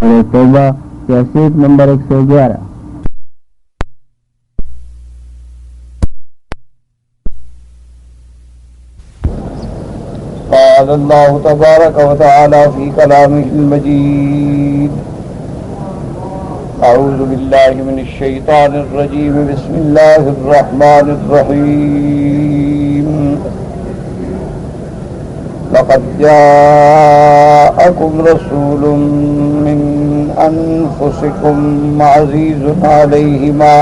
توبہ cassette number 111۔ قال الله تبارك وتعالى في كلامه المجيد: أعوذ بالله من الشيطان الرجيم، بسم الله الرحمن الرحيم. لقد جاءكم رسول من أنفسكم عزيز عليه ما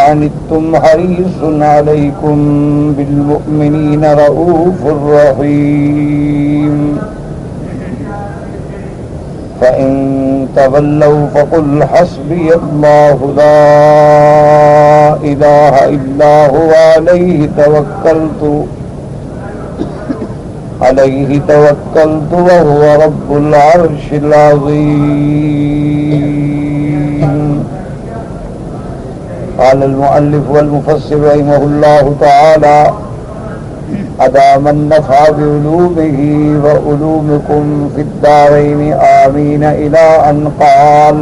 عنتم حريص عليكم بالمؤمنين رؤوف رحيم. فإن تولوا فقل حسبي الله لا إله إلا هو عليه توكلت وهو رب العرش العظيم. قال المؤلف والمفسر رحمه الله تعالى: أدام النفع بعلومه وعلومكم في الدارين آمين، إلى أن قال: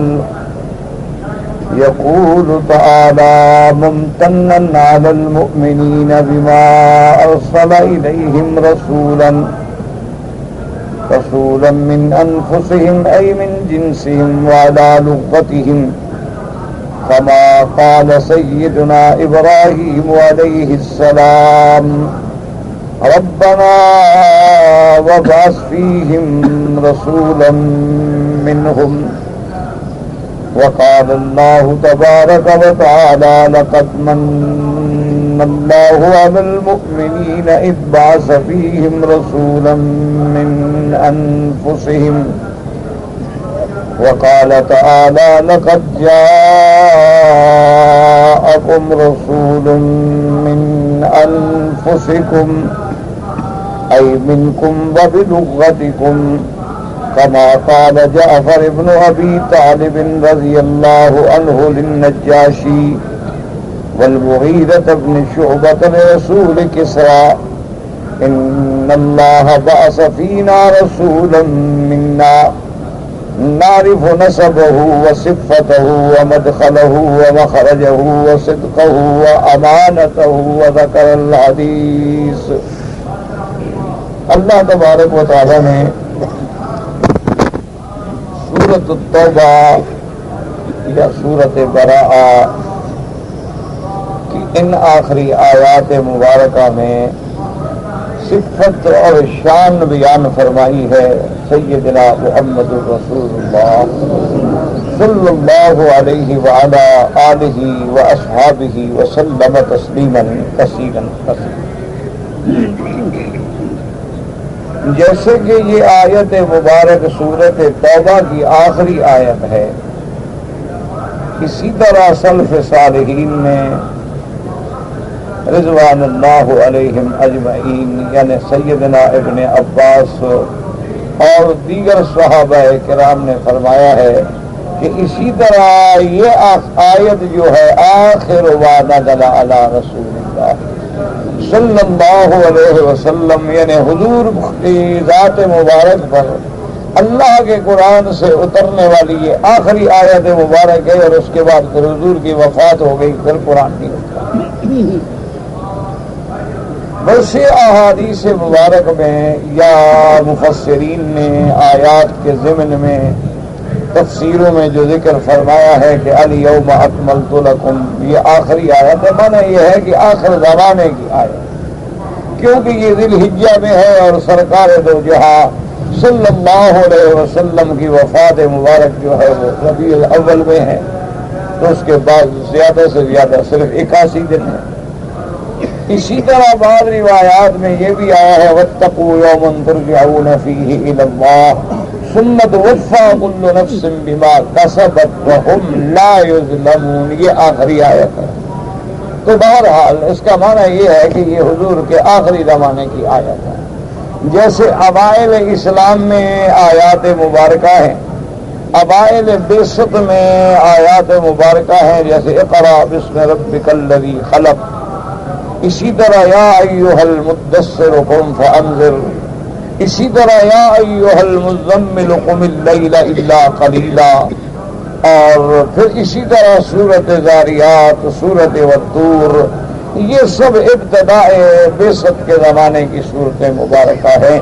يقول تعالى ممتنا على المؤمنين بما أرسل إليهم رسولا من أنفسهم أي من جنسهم وعلى لغتهم، كما قال سيدنا إبراهيم عليه السلام: ربنا وابعث فيهم رسولا منهم. وقال الله تبارك وتعالى: لقد من الله على المؤمنين إذ بعث فيهم رسولا من أنفسهم. وقال تعالى: لقد جاءكم رسول من أنفسكم أي منكم وبلغتكم، كما قال جعفر بن أبي طالب رضي الله عنه للنجاشي والمغيرة بن شعبة لرسول كسرى: إن الله بعث فينا رسولا منا نعرف نسبه وصفته ومدخله ومخرجه وصدقه وأمانته، وذكر الحديث. اللہ تبارک و تعالی نے سورۃ التوبہ یا سورۃ براءہ کی ان آخری آیات مبارکہ میں صفت اور شان بیان فرمائی ہے سیدنا محمد رسول اللہ صلی اللہ علیہ وعلی آلہ واصحابہ وسلم تسلیما کثیرا کثیرا. جیسے کہ یہ آیت مبارک سورۃ توبہ کی آخری آیت ہے، اسی طرح سلف صالحین نے رضوان اللہ علیہم اجمعین یعنی سیدنا ابن عباس اور دیگر صحابہ کرام نے فرمایا ہے کہ اسی طرح یہ آیت جو ہے آخر ما نزل علی رسول اللہ صلی اللہ علیہ وسلم یعنی حضور کی ذات مبارک پر اللہ کے قرآن سے اترنے والی یہ آخری آیت مبارک ہے، اور اس کے بعد پھر حضور کی وفات ہو گئی، پھر قرآن نہیں اترا. ویسے احادیث مبارک میں یا مفسرین نے آیات کے ضمن میں تفسیروں میں جو ذکر فرمایا ہے کہ الیوم اکملت لکم، یہ آخری آیت ہے، معنی یہ ہے کہ آخر زمانے کی آیت، کیونکہ یہ ذی الحجہ میں ہے اور سرکار دو جہاں صلی اللہ علیہ وسلم کی وفات مبارک جو ہے وہ ربیع الاول میں ہے، تو اس کے بعد زیادہ سے زیادہ صرف 81 دن ہے. اسی طرح بعض روایات میں یہ بھی آیا ہے واتقوا یوما ترجعون فیہ الی اللہ ثم توفی کل نفس بما کسبت وهم لا یظلمون، یہ آخری آیت ہے. تو بہرحال اس کا معنی یہ ہے کہ یہ حضور کے آخری زمانے کی آیت ہے. جیسے اوائل اسلام میں آیات مبارکہ ہیں، اوائل بعثت میں آیات مبارکہ ہیں، جیسے اقرأ باسم ربک الذی خلق، اسی طرح یا ایھا المدثر قم فانذر، اسی طرح یا ایھا المزمل قم اللیل الا قلیلا، اور پھر اسی طرح سورۃ زاریات، سورۃ والطور، یہ سب ابتداء بعثت کے زمانے کی صورتیں مبارکہ ہیں،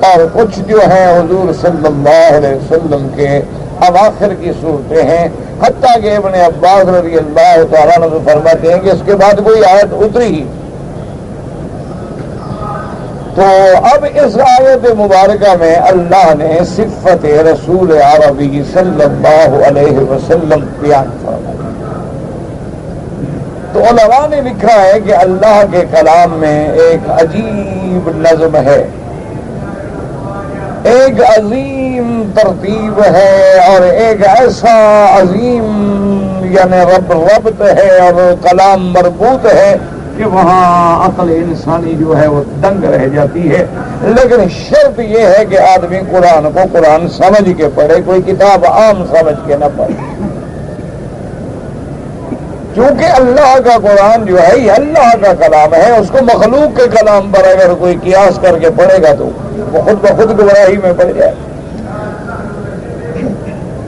اور کچھ جو ہیں حضور صلی اللہ علیہ وسلم کے اواخر کی صورتیں ہیں، حتیٰ کہ ابن عباس رضی اللہ تعالیٰ عنہ فرماتے ہیں کہ اس کے بعد کوئی آیت اتری ہی۔ تو اب اس آیت مبارکہ میں اللہ نے صفت رسول عربی صلی اللہ علیہ وسلم بیان فرمائی۔ تو علماء نے لکھا ہے کہ اللہ کے کلام میں ایک عجیب نظم ہے، ایک عظیم ترتیب ہے، اور ایک ایسا عظیم یعنی ربط ہے اور کلام مربوط ہے کہ وہاں عقل انسانی جو ہے وہ دنگ رہ جاتی ہے۔ لیکن شرط یہ ہے کہ آدمی قرآن کو قرآن سمجھ کے پڑھے، کوئی کتاب عام سمجھ کے نہ پڑھے، کیونکہ اللہ کا قرآن جو ہے یہ اللہ کا کلام ہے، اس کو مخلوق کے کلام پر اگر کوئی قیاس کر کے پڑھے گا تو وہ خود بخود گمراہی میں پڑ جائے۔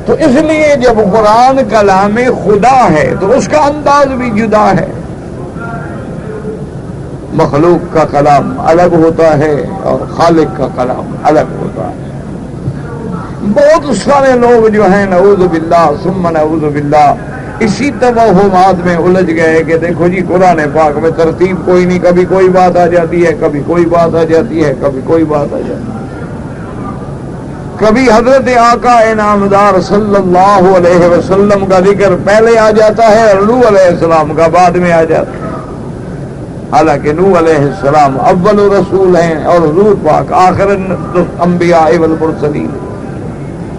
تو اس لیے جب قرآن کلام خدا ہے تو اس کا انداز بھی جدا ہے، مخلوق کا کلام الگ ہوتا ہے اور خالق کا کلام الگ ہوتا ہے۔ بہت سارے لوگ جو ہیں نعوذ باللہ ثم نعوذ باللہ اسی توہمات میں الجھ گئے کہ دیکھو جی قرآن پاک میں ترتیب کوئی نہیں، کبھی کوئی بات آ جاتی ہے، کبھی کوئی بات آ جاتی ہے، کبھی کوئی بات آ جاتی ہے، کبھی حضرت آقا انعامدار صلی اللہ علیہ وسلم کا ذکر پہلے آ جاتا ہے اور نوح علیہ السلام کا بعد میں آ جاتا ہے، حالانکہ نوح علیہ السلام اول رسول ہیں اور حضور پاک آخر الانبیاء والمرسلین۔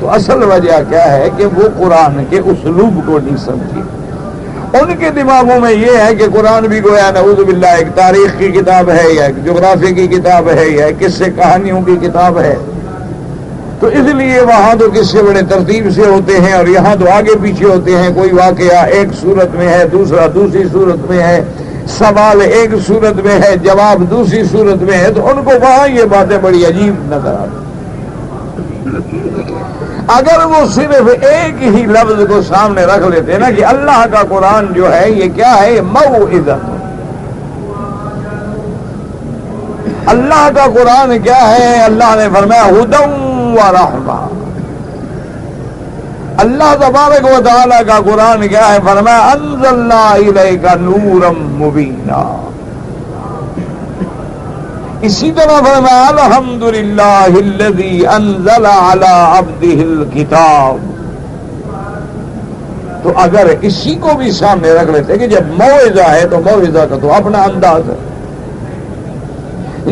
تو اصل وجہ کیا ہے کہ وہ قرآن کے اسلوب کو نہیں سمجھی، ان کے دماغوں میں یہ ہے کہ قرآن بھی گویا نعوذ باللہ ایک تاریخ کی کتاب ہے یا ایک جغرافی کی کتاب ہے یا قصے کہانیوں کی کتاب ہے، تو اس لیے وہاں تو قصے بڑے ترتیب سے ہوتے ہیں اور یہاں تو آگے پیچھے ہوتے ہیں، کوئی واقعہ ایک صورت میں ہے، دوسرا دوسری صورت میں ہے، سوال ایک صورت میں ہے، جواب دوسری صورت میں ہے، تو ان کو وہاں یہ باتیں بڑی عجیب نظر آتی۔ اگر وہ صرف ایک ہی لفظ کو سامنے رکھ لیتے نا کہ اللہ کا قرآن جو ہے یہ کیا ہے، موعظۃ، اللہ کا قرآن کیا ہے، اللہ نے فرمایا ھدی و رحمہ، اللہ تبارک و تعالی کا قرآن کیا ہے، فرمایا انزلنا الیک نورا مبینا، اسی طرح فرمایا الحمدللہ الذی انزل علی عبدہ الکتاب۔ تو اگر اسی کو بھی سامنے رکھ لیتے کہ جب موعظہ ہے تو موعظہ کا تو اپنا انداز ہے،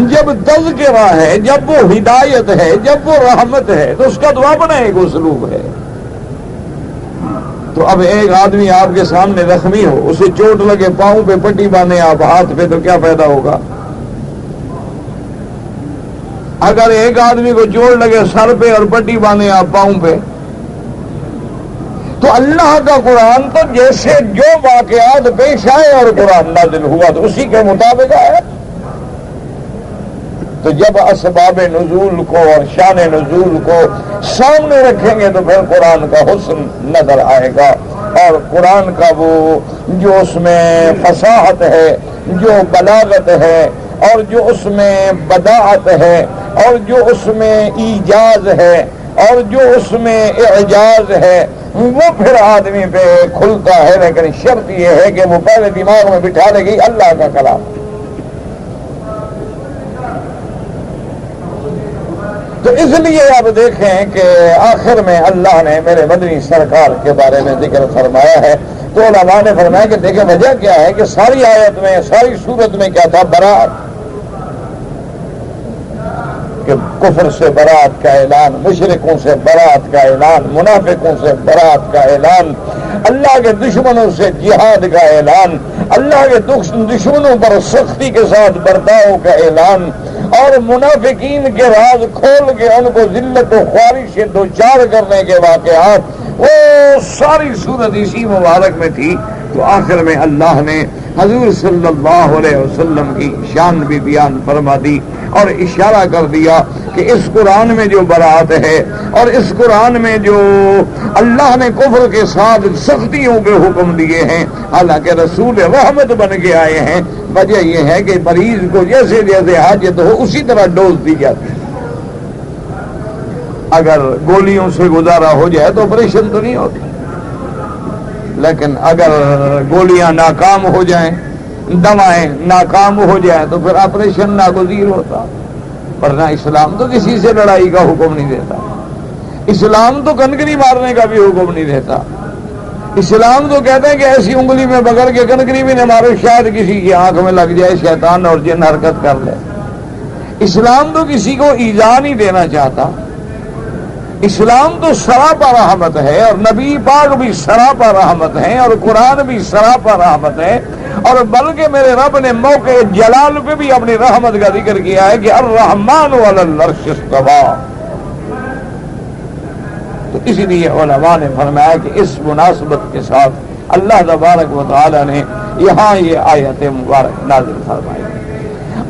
جب تذکرہ ہے، جب وہ ہدایت ہے، جب وہ رحمت ہے تو اس کا تو اپنا ایک اسلوب ہے۔ تو اب ایک آدمی آپ کے سامنے زخمی ہو، اسے چوٹ لگے، پاؤں پہ پٹی باندھے آپ ہاتھ پہ، تو کیا فائدہ ہوگا؟ اگر ایک آدمی کو چوٹ لگے سر پہ اور پٹی باندھے آپ پاؤں پہ، تو اللہ کا قرآن تو جیسے جو واقعات پیش آئے اور قرآن نازل ہوا تو اسی کے مطابق آیا۔ تو جب اسباب نزول کو اور شان نزول کو سامنے رکھیں گے تو پھر قرآن کا حسن نظر آئے گا، اور قرآن کا وہ جو اس میں فصاحت ہے، جو بلاغت ہے، اور جو اس میں بداعت ہے، اور جو اس میں ایجاز ہے، اور جو اس میں اعجاز ہے، وہ پھر آدمی پہ کھلتا ہے۔ لیکن شرط یہ ہے کہ وہ پہلے دماغ میں بٹھا لے گی اللہ کا کلام۔ تو اس لیے اب دیکھیں کہ آخر میں اللہ نے میرے مدنی سرکار کے بارے میں ذکر فرمایا ہے، تو علماء نے فرمایا کہ دیکھیں وجہ کیا ہے کہ ساری آیت میں، ساری صورت میں کیا تھا، برات، کہ کفر سے برات کا اعلان، مشرکوں سے برات کا اعلان، منافقوں سے برات کا اعلان، اللہ کے دشمنوں سے جہاد کا اعلان، اللہ کے دشمنوں پر سختی کے ساتھ برتاؤ کا اعلان، اور منافقین کے راز کھول کے ان کو ذلت و خواری سے دوچار کرنے کے واقعات، وہ ساری صورت اسی مبارک میں تھی۔ تو آخر میں اللہ نے حضور صلی اللہ علیہ وسلم کی شان بھی بیان فرما دی، اور اشارہ کر دیا کہ اس قرآن میں جو برات ہے اور اس قرآن میں جو اللہ نے کفر کے ساتھ سختیوں کے حکم دیے ہیں، حالانکہ رسول رحمت بن کے آئے ہیں، وجہ یہ ہے کہ مریض کو جیسے جیسے حاجت ہو اسی طرح ڈوز دی جاتی ہے۔ اگر گولیوں سے گزارا ہو جائے تو آپریشن تو نہیں ہوتا، لیکن اگر گولیاں ناکام ہو جائیں، دوائیں ناکام ہو جائیں تو پھر آپریشن ناگزیر ہوتا۔ ورنہ اسلام تو کسی سے لڑائی کا حکم نہیں دیتا، اسلام تو کنکری مارنے کا بھی حکم نہیں دیتا، اسلام تو کہتے ہیں کہ ایسی انگلی میں پکڑ کے کنکری بھی نہ مارو، شاید کسی کی آنکھ میں لگ جائے، شیطان اور جن حرکت کر لے۔ اسلام تو کسی کو ایذا نہیں دینا چاہتا، اسلام تو سراپا رحمت ہے، اور نبی پاک بھی سراپا رحمت ہے، اور قرآن بھی سراپا رحمت ہے، اور بلکہ میرے رب نے موقع جلال پہ بھی اپنی رحمت کا ذکر کیا ہے کہ الرحمن علی العرش استوی۔ تو اسی لیے علماء نے فرمایا کہ اس مناسبت کے ساتھ اللہ تبارک و تعالی نے یہاں یہ آیت مبارک نازل فرمائی،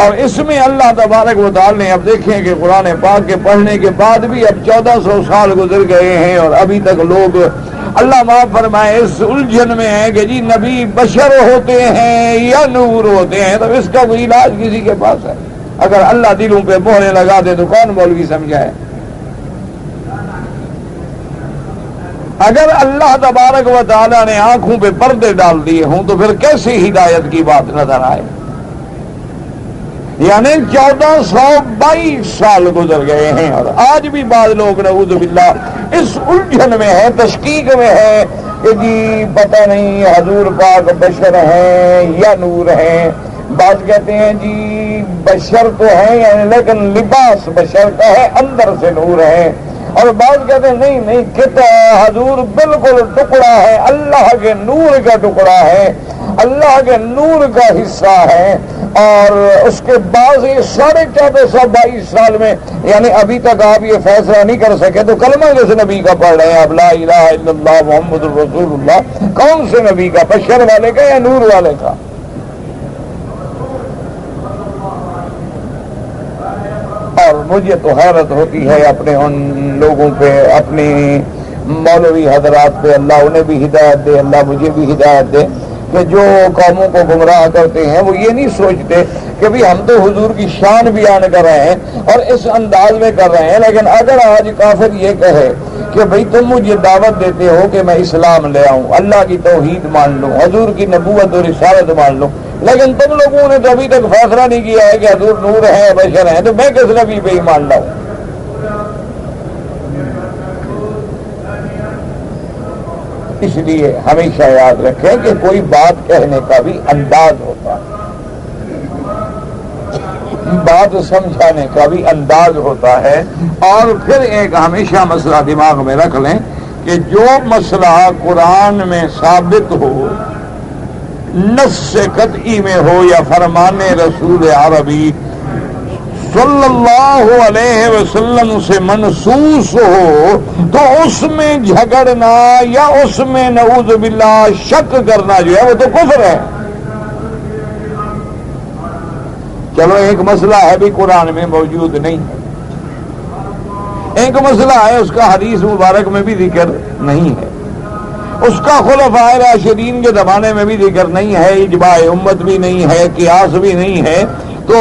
اور اس میں اللہ تبارک و تعالی نے، اب دیکھیں کہ قرآن پاک کے پڑھنے کے بعد بھی اب 1400 سال گزر گئے ہیں اور ابھی تک لوگ اللہ معاف فرمائے اس الجھن میں ہے کہ جی نبی بشر ہوتے ہیں یا نور ہوتے ہیں، تو اس کا کوئی علاج کسی کے پاس ہے؟ اگر اللہ دلوں پہ مہریں لگا دے تو کون مولوی سمجھائے؟ اگر اللہ تبارک و تعالی نے آنکھوں پہ پردے ڈال دیے ہوں تو پھر کیسے ہدایت کی بات نظر آئے؟ یعنی 1422 سال گزر گئے ہیں اور آج بھی بعض لوگ نعوذ باللہ اس الجھن میں ہے، تشکیک میں ہے کہ جی پتہ نہیں حضور پاک بشر ہیں یا نور ہیں۔ بعض کہتے ہیں جی بشر تو ہیں یعنی لیکن لباس بشر کا ہے، اندر سے نور ہے، اور بعض کہتے ہیں نہیں نہیں کتا حضور بالکل ٹکڑا ہے، اللہ کے نور کا ٹکڑا ہے، اللہ کے نور کا حصہ ہے۔ اور اس کے بعد یہ 1422 سال میں یعنی ابھی تک آپ یہ فیصلہ نہیں کر سکے تو کلمہ کس نبی کا پڑھ رہے ہیں اب؟ لا الہ الا اللہ محمد رسول اللہ، کون سے نبی کا؟ بشر والے کا یا نور والے کا؟ اور مجھے تو حیرت ہوتی ہے اپنے ان لوگوں پہ، اپنی مولوی حضرات پہ، اللہ انہیں بھی ہدایت دے، اللہ مجھے بھی ہدایت دے، کہ جو قوموں کو گمراہ کرتے ہیں وہ یہ نہیں سوچتے کہ بھی ہم تو حضور کی شان بیان کر رہے ہیں اور اس انداز میں کر رہے ہیں، لیکن اگر آج کافر یہ کہے کہ بھئی تم مجھے دعوت دیتے ہو کہ میں اسلام لے آؤں، اللہ کی توحید مان لوں، حضور کی نبوت اور رسالت مان لوں، لیکن تم لوگوں نے تو ابھی تک فیصلہ نہیں کیا ہے کہ حضور نور ہے بشر ہیں، تو میں کس نبی پہ ایمان لاؤں؟ اس لیے ہمیشہ یاد رکھیں کہ کوئی بات کہنے کا بھی انداز ہوتا ہے، بات سمجھانے کا بھی انداز ہوتا ہے۔ اور پھر ایک ہمیشہ مسئلہ دماغ میں رکھ لیں کہ جو مسئلہ قرآن میں ثابت ہو، نص قطعی میں ہو یا فرمان رسول عربی صلی اللہ علیہ وسلم سے منسوس ہو، تو اس میں جھگڑنا یا اس میں نعوذ باللہ شک کرنا جو ہے وہ تو کفر ہے۔ چلو ایک مسئلہ ہے بھی قرآن میں موجود نہیں، ایک مسئلہ ہے اس کا حدیث مبارک میں بھی ذکر نہیں ہے، اس کا خلفائے راشدین کے زمانے میں بھی ذکر نہیں ہے، اجماع امت بھی نہیں ہے، قیاس بھی نہیں ہے، تو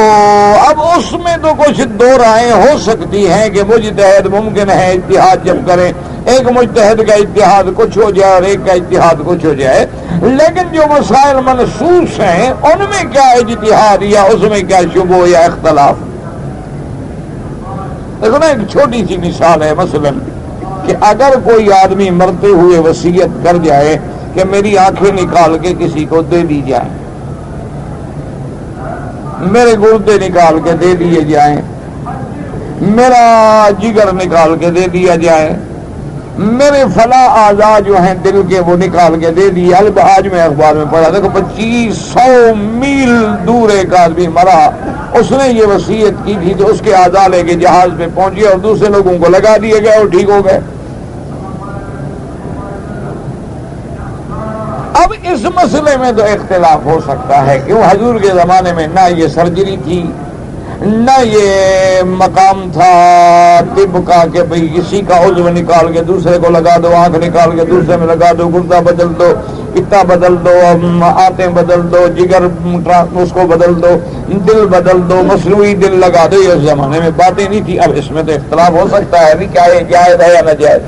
اب اس میں تو کچھ دو رائیں ہو سکتی ہیں کہ مجتہد ممکن ہے اجتہاد جب کریں، ایک مجتہد کا اجتہاد کچھ ہو جائے اور ایک کا اجتہاد کچھ ہو جائے، لیکن جو مسائل منصوص ہیں ان میں کیا اجتہاد یا اس میں کیا شبہ یا اختلاف؟ دیکھو نا، ایک چھوٹی سی مثال ہے، مثلا کہ اگر کوئی آدمی مرتے ہوئے وصیت کر جائے کہ میری آنکھیں نکال کے کسی کو دے دی جائیں، میرے گردے نکال کے دے دیے جائیں، میرا جگر نکال کے دے دیا جائے، میرے فلاں اعضاء جو ہیں دل کے وہ نکال کے دے دیے۔ آج میں اخبار میں پڑھا دیکھو 2500 میل دور ایک آدمی مرا، اس نے یہ وصیت کی تھی تو اس کے اعضاء لے کے جہاز پہ پہنچے اور دوسرے لوگوں کو لگا دیے گئے اور ٹھیک ہو گئے۔ اب اس مسئلے میں تو اختلاف ہو سکتا ہے کہ وہ حضور کے زمانے میں نہ یہ سرجری تھی، نہ یہ مقام تھا طب کا کہ بھئی کسی کا عضو نکال کے دوسرے کو لگا دو، آنکھ نکال کے دوسرے میں لگا دو، گردہ بدل دو، پتا بدل دو، آنتیں بدل دو، جگر اس کو بدل دو، دل بدل دو، مصنوعی دل لگا دو. یہ اس زمانے میں باتیں نہیں تھی. اب اس میں تو اختلاف ہو سکتا ہے بھی کیا یہ جائز ہے یا ناجائز.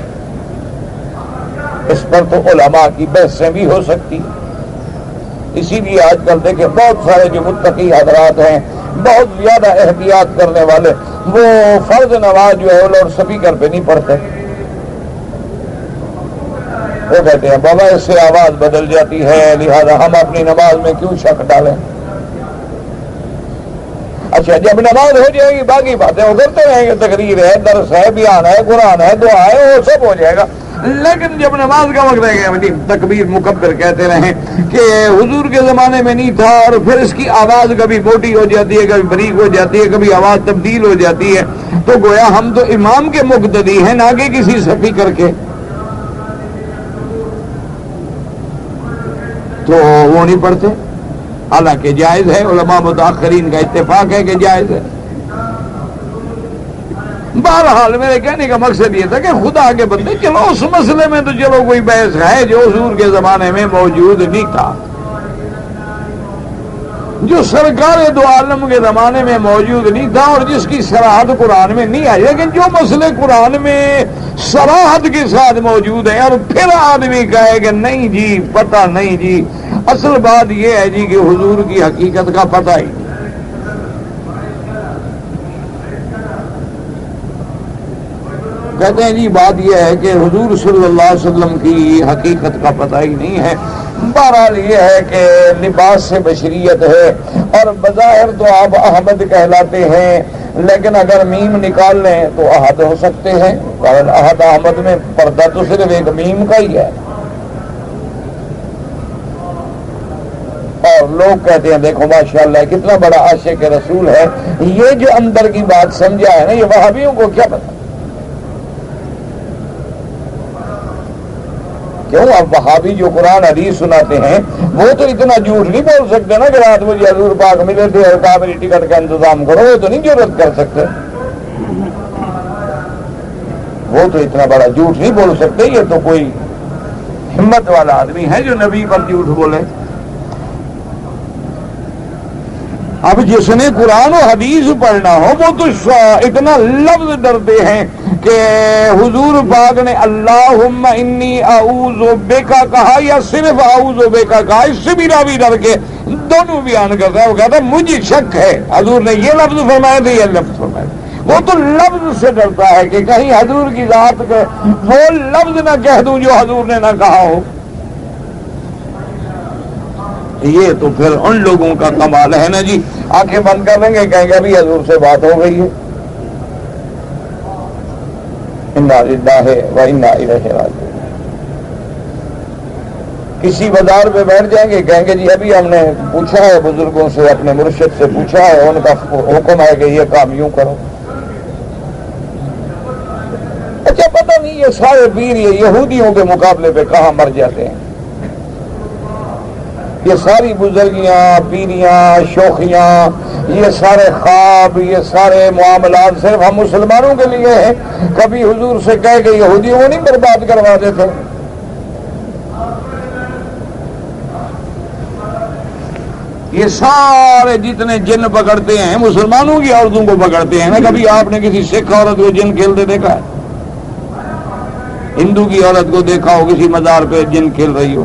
اس پر تو علماء کی بحثیں بھی ہو سکتی. اسی لیے آج کل دیکھیں بہت سارے جو متقی حضرات ہیں، بہت زیادہ احتیاط کرنے والے، وہ فرض نماز جو ہے وہ لاؤڈ اسپیکر پہ نہیں پڑھتے. وہ کہتے ہیں بابا اس سے آواز بدل جاتی ہے، لہذا ہم اپنی نماز میں کیوں شک ڈالیں. اچھا جب نماز ہو جائے گی باقی باتیں وہ کرتے رہیں گے، تقریر ہے، درس ہے، بیان ہے، قرآن ہے، دعا ہے، وہ سب ہو جائے گا. لیکن جب نماز کا وقت رہے گا تکبیر مکبر کہتے رہیں کہ حضور کے زمانے میں نہیں تھا، اور پھر اس کی آواز کبھی موٹی ہو جاتی ہے، کبھی باریک ہو جاتی ہے، کبھی آواز تبدیل ہو جاتی ہے، تو گویا ہم تو امام کے مقتدی ہیں نہ کہ کسی اسپیکر کے. تو وہ نہیں پڑھتے، حالانکہ جائز ہے. علماء متاخرین کا اتفاق ہے کہ جائز ہے. بہرحال میرے کہنے کا مقصد یہ تھا کہ خدا کے بندے چلو اس مسئلے میں تو چلو کوئی بحث ہے جو حضور کے زمانے میں موجود نہیں تھا، جو سرکار دو عالم کے زمانے میں موجود نہیں تھا اور جس کی صراحت قرآن میں نہیں آئی. لیکن جو مسئلے قرآن میں صراحت کے ساتھ موجود ہیں اور پھر آدمی کہے کہ نہیں جی پتہ نہیں جی، اصل بات یہ ہے جی کہ حضور کی حقیقت کا پتہ ہی. کہتے ہیں جی بات یہ ہے کہ حضور صلی اللہ علیہ وسلم کی حقیقت کا پتہ ہی نہیں ہے. بہرحال یہ ہے کہ لباس سے بشریت ہے اور بظاہر تو آپ احمد کہلاتے ہیں، لیکن اگر میم نکال لیں تو احد ہو سکتے ہیں. قال احد احمد میں پردہ تو صرف ایک میم کا ہی ہے. اور لوگ کہتے ہیں دیکھو ماشاءاللہ کتنا بڑا عاشق رسول ہے. یہ جو اندر کی بات سمجھا ہے نا، یہ وہابیوں کو کیا پتا. کیوں اب وہابی جو قرآن حدیث سناتے ہیں وہ تو اتنا جھوٹ نہیں بول سکتے نا کہ رات مجھے حضور پاک ملے تھے اور کہا میری ٹکٹ کا انتظام کرو. وہ تو نہیں جرات کر سکتے، وہ تو اتنا بڑا جھوٹ نہیں بول سکتے. یہ تو کوئی ہمت والا آدمی ہے جو نبی پر جھوٹ بولے. اب جس نے قرآن و حدیث پڑھنا ہو وہ تو اتنا لفظ ڈرتے ہیں کہ حضور پاک نے اللہم انی اعوذ بکا کہا یا صرف اعوذ بکا کہا، اس سے بھی راوی ڈر کے دونوں بیان کرتا ہے. وہ کہتا ہے مجھے شک ہے حضور نے یہ لفظ فرمایا تھا یہ لفظ فرمایا. وہ تو لفظ سے ڈرتا ہے کہ کہیں حضور کی ذات کے وہ لفظ نہ کہہ دوں جو حضور نے نہ کہا ہو. یہ تو پھر ان لوگوں کا کمال ہے نا جی. آنکھیں بند کر لیں گے کہیں گے ابھی حضور سے بات ہو گئی ہے. انا للہ و انا الیہ راجعون. کسی بازار پہ بیٹھ جائیں گے کہیں گے جی ابھی ہم نے پوچھا ہے بزرگوں سے، اپنے مرشد سے پوچھا ہے، ان کا حکم ہے کہ یہ کام یوں کرو. اچھا پتہ نہیں یہ سارے پیر یہ یہودیوں کے مقابلے پہ کہاں مر جاتے ہیں. یہ ساری بزرگیاں، پیریاں، شوخیاں، یہ سارے خواب، یہ سارے معاملات صرف ہم مسلمانوں کے لیے ہیں. کبھی حضور سے کہہ کہ یہودیوں کو نہیں برباد کروا دیتے. یہ سارے جتنے جن پکڑتے ہیں مسلمانوں کی عورتوں کو پکڑتے ہیں نا. کبھی آپ نے کسی سکھ عورت کو جن کھیلتے دیکھا ہے؟ ہندو کی عورت کو دیکھا ہو کسی مزار پہ جن کھیل رہی ہو؟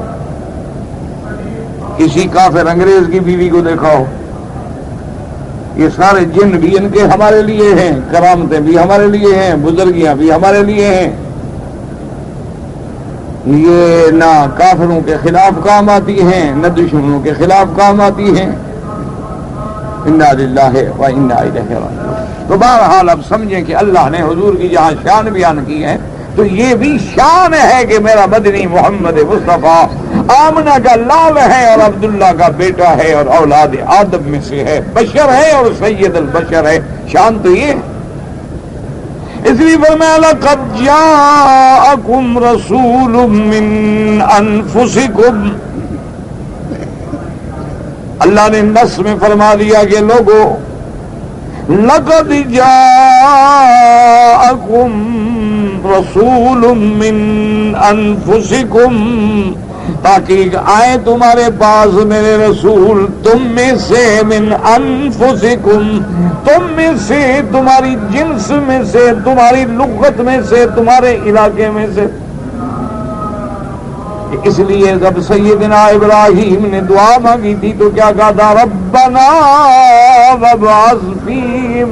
کسی کافر انگریز کی بیوی کو دیکھا ہو؟ یہ سارے جن بھی ان کے ہمارے لیے ہیں، کرامتیں بھی ہمارے لیے ہیں، بزرگیاں بھی ہمارے لیے ہیں. یہ نہ کافروں کے خلاف کام آتی ہیں نہ دشمنوں کے خلاف کام آتی ہیں. انا للہ و انا الیہ راجعون. تو بہرحال اب سمجھیں کہ اللہ نے حضور کی جہاں شان بیان کی ہے تو یہ بھی شان ہے کہ میرا مدنی محمد مصطفیٰ آمنہ کا لال ہے اور عبداللہ کا بیٹا ہے اور اولاد آدم میں سے ہے، بشر ہے اور سید البشر ہے. شان تو یہ ہے. اس لیے فرمایا لقد جاءکم رسول من انفسکم. اللہ نے نص میں فرما دیا کہ لوگوں لقد جاءکم رسول من انفسکم، تاکہ آئے تمہارے پاس میرے رسول تم میں سے، من انفسکم، تم میں سے، تمہاری جنس میں سے، تمہاری لغت میں سے، تمہارے علاقے میں سے۔ اس لیے جب سیدنا ابراہیم نے دعا مانگی تھی تو کیا کہا تھا؟ ربنا وابعث فیہم،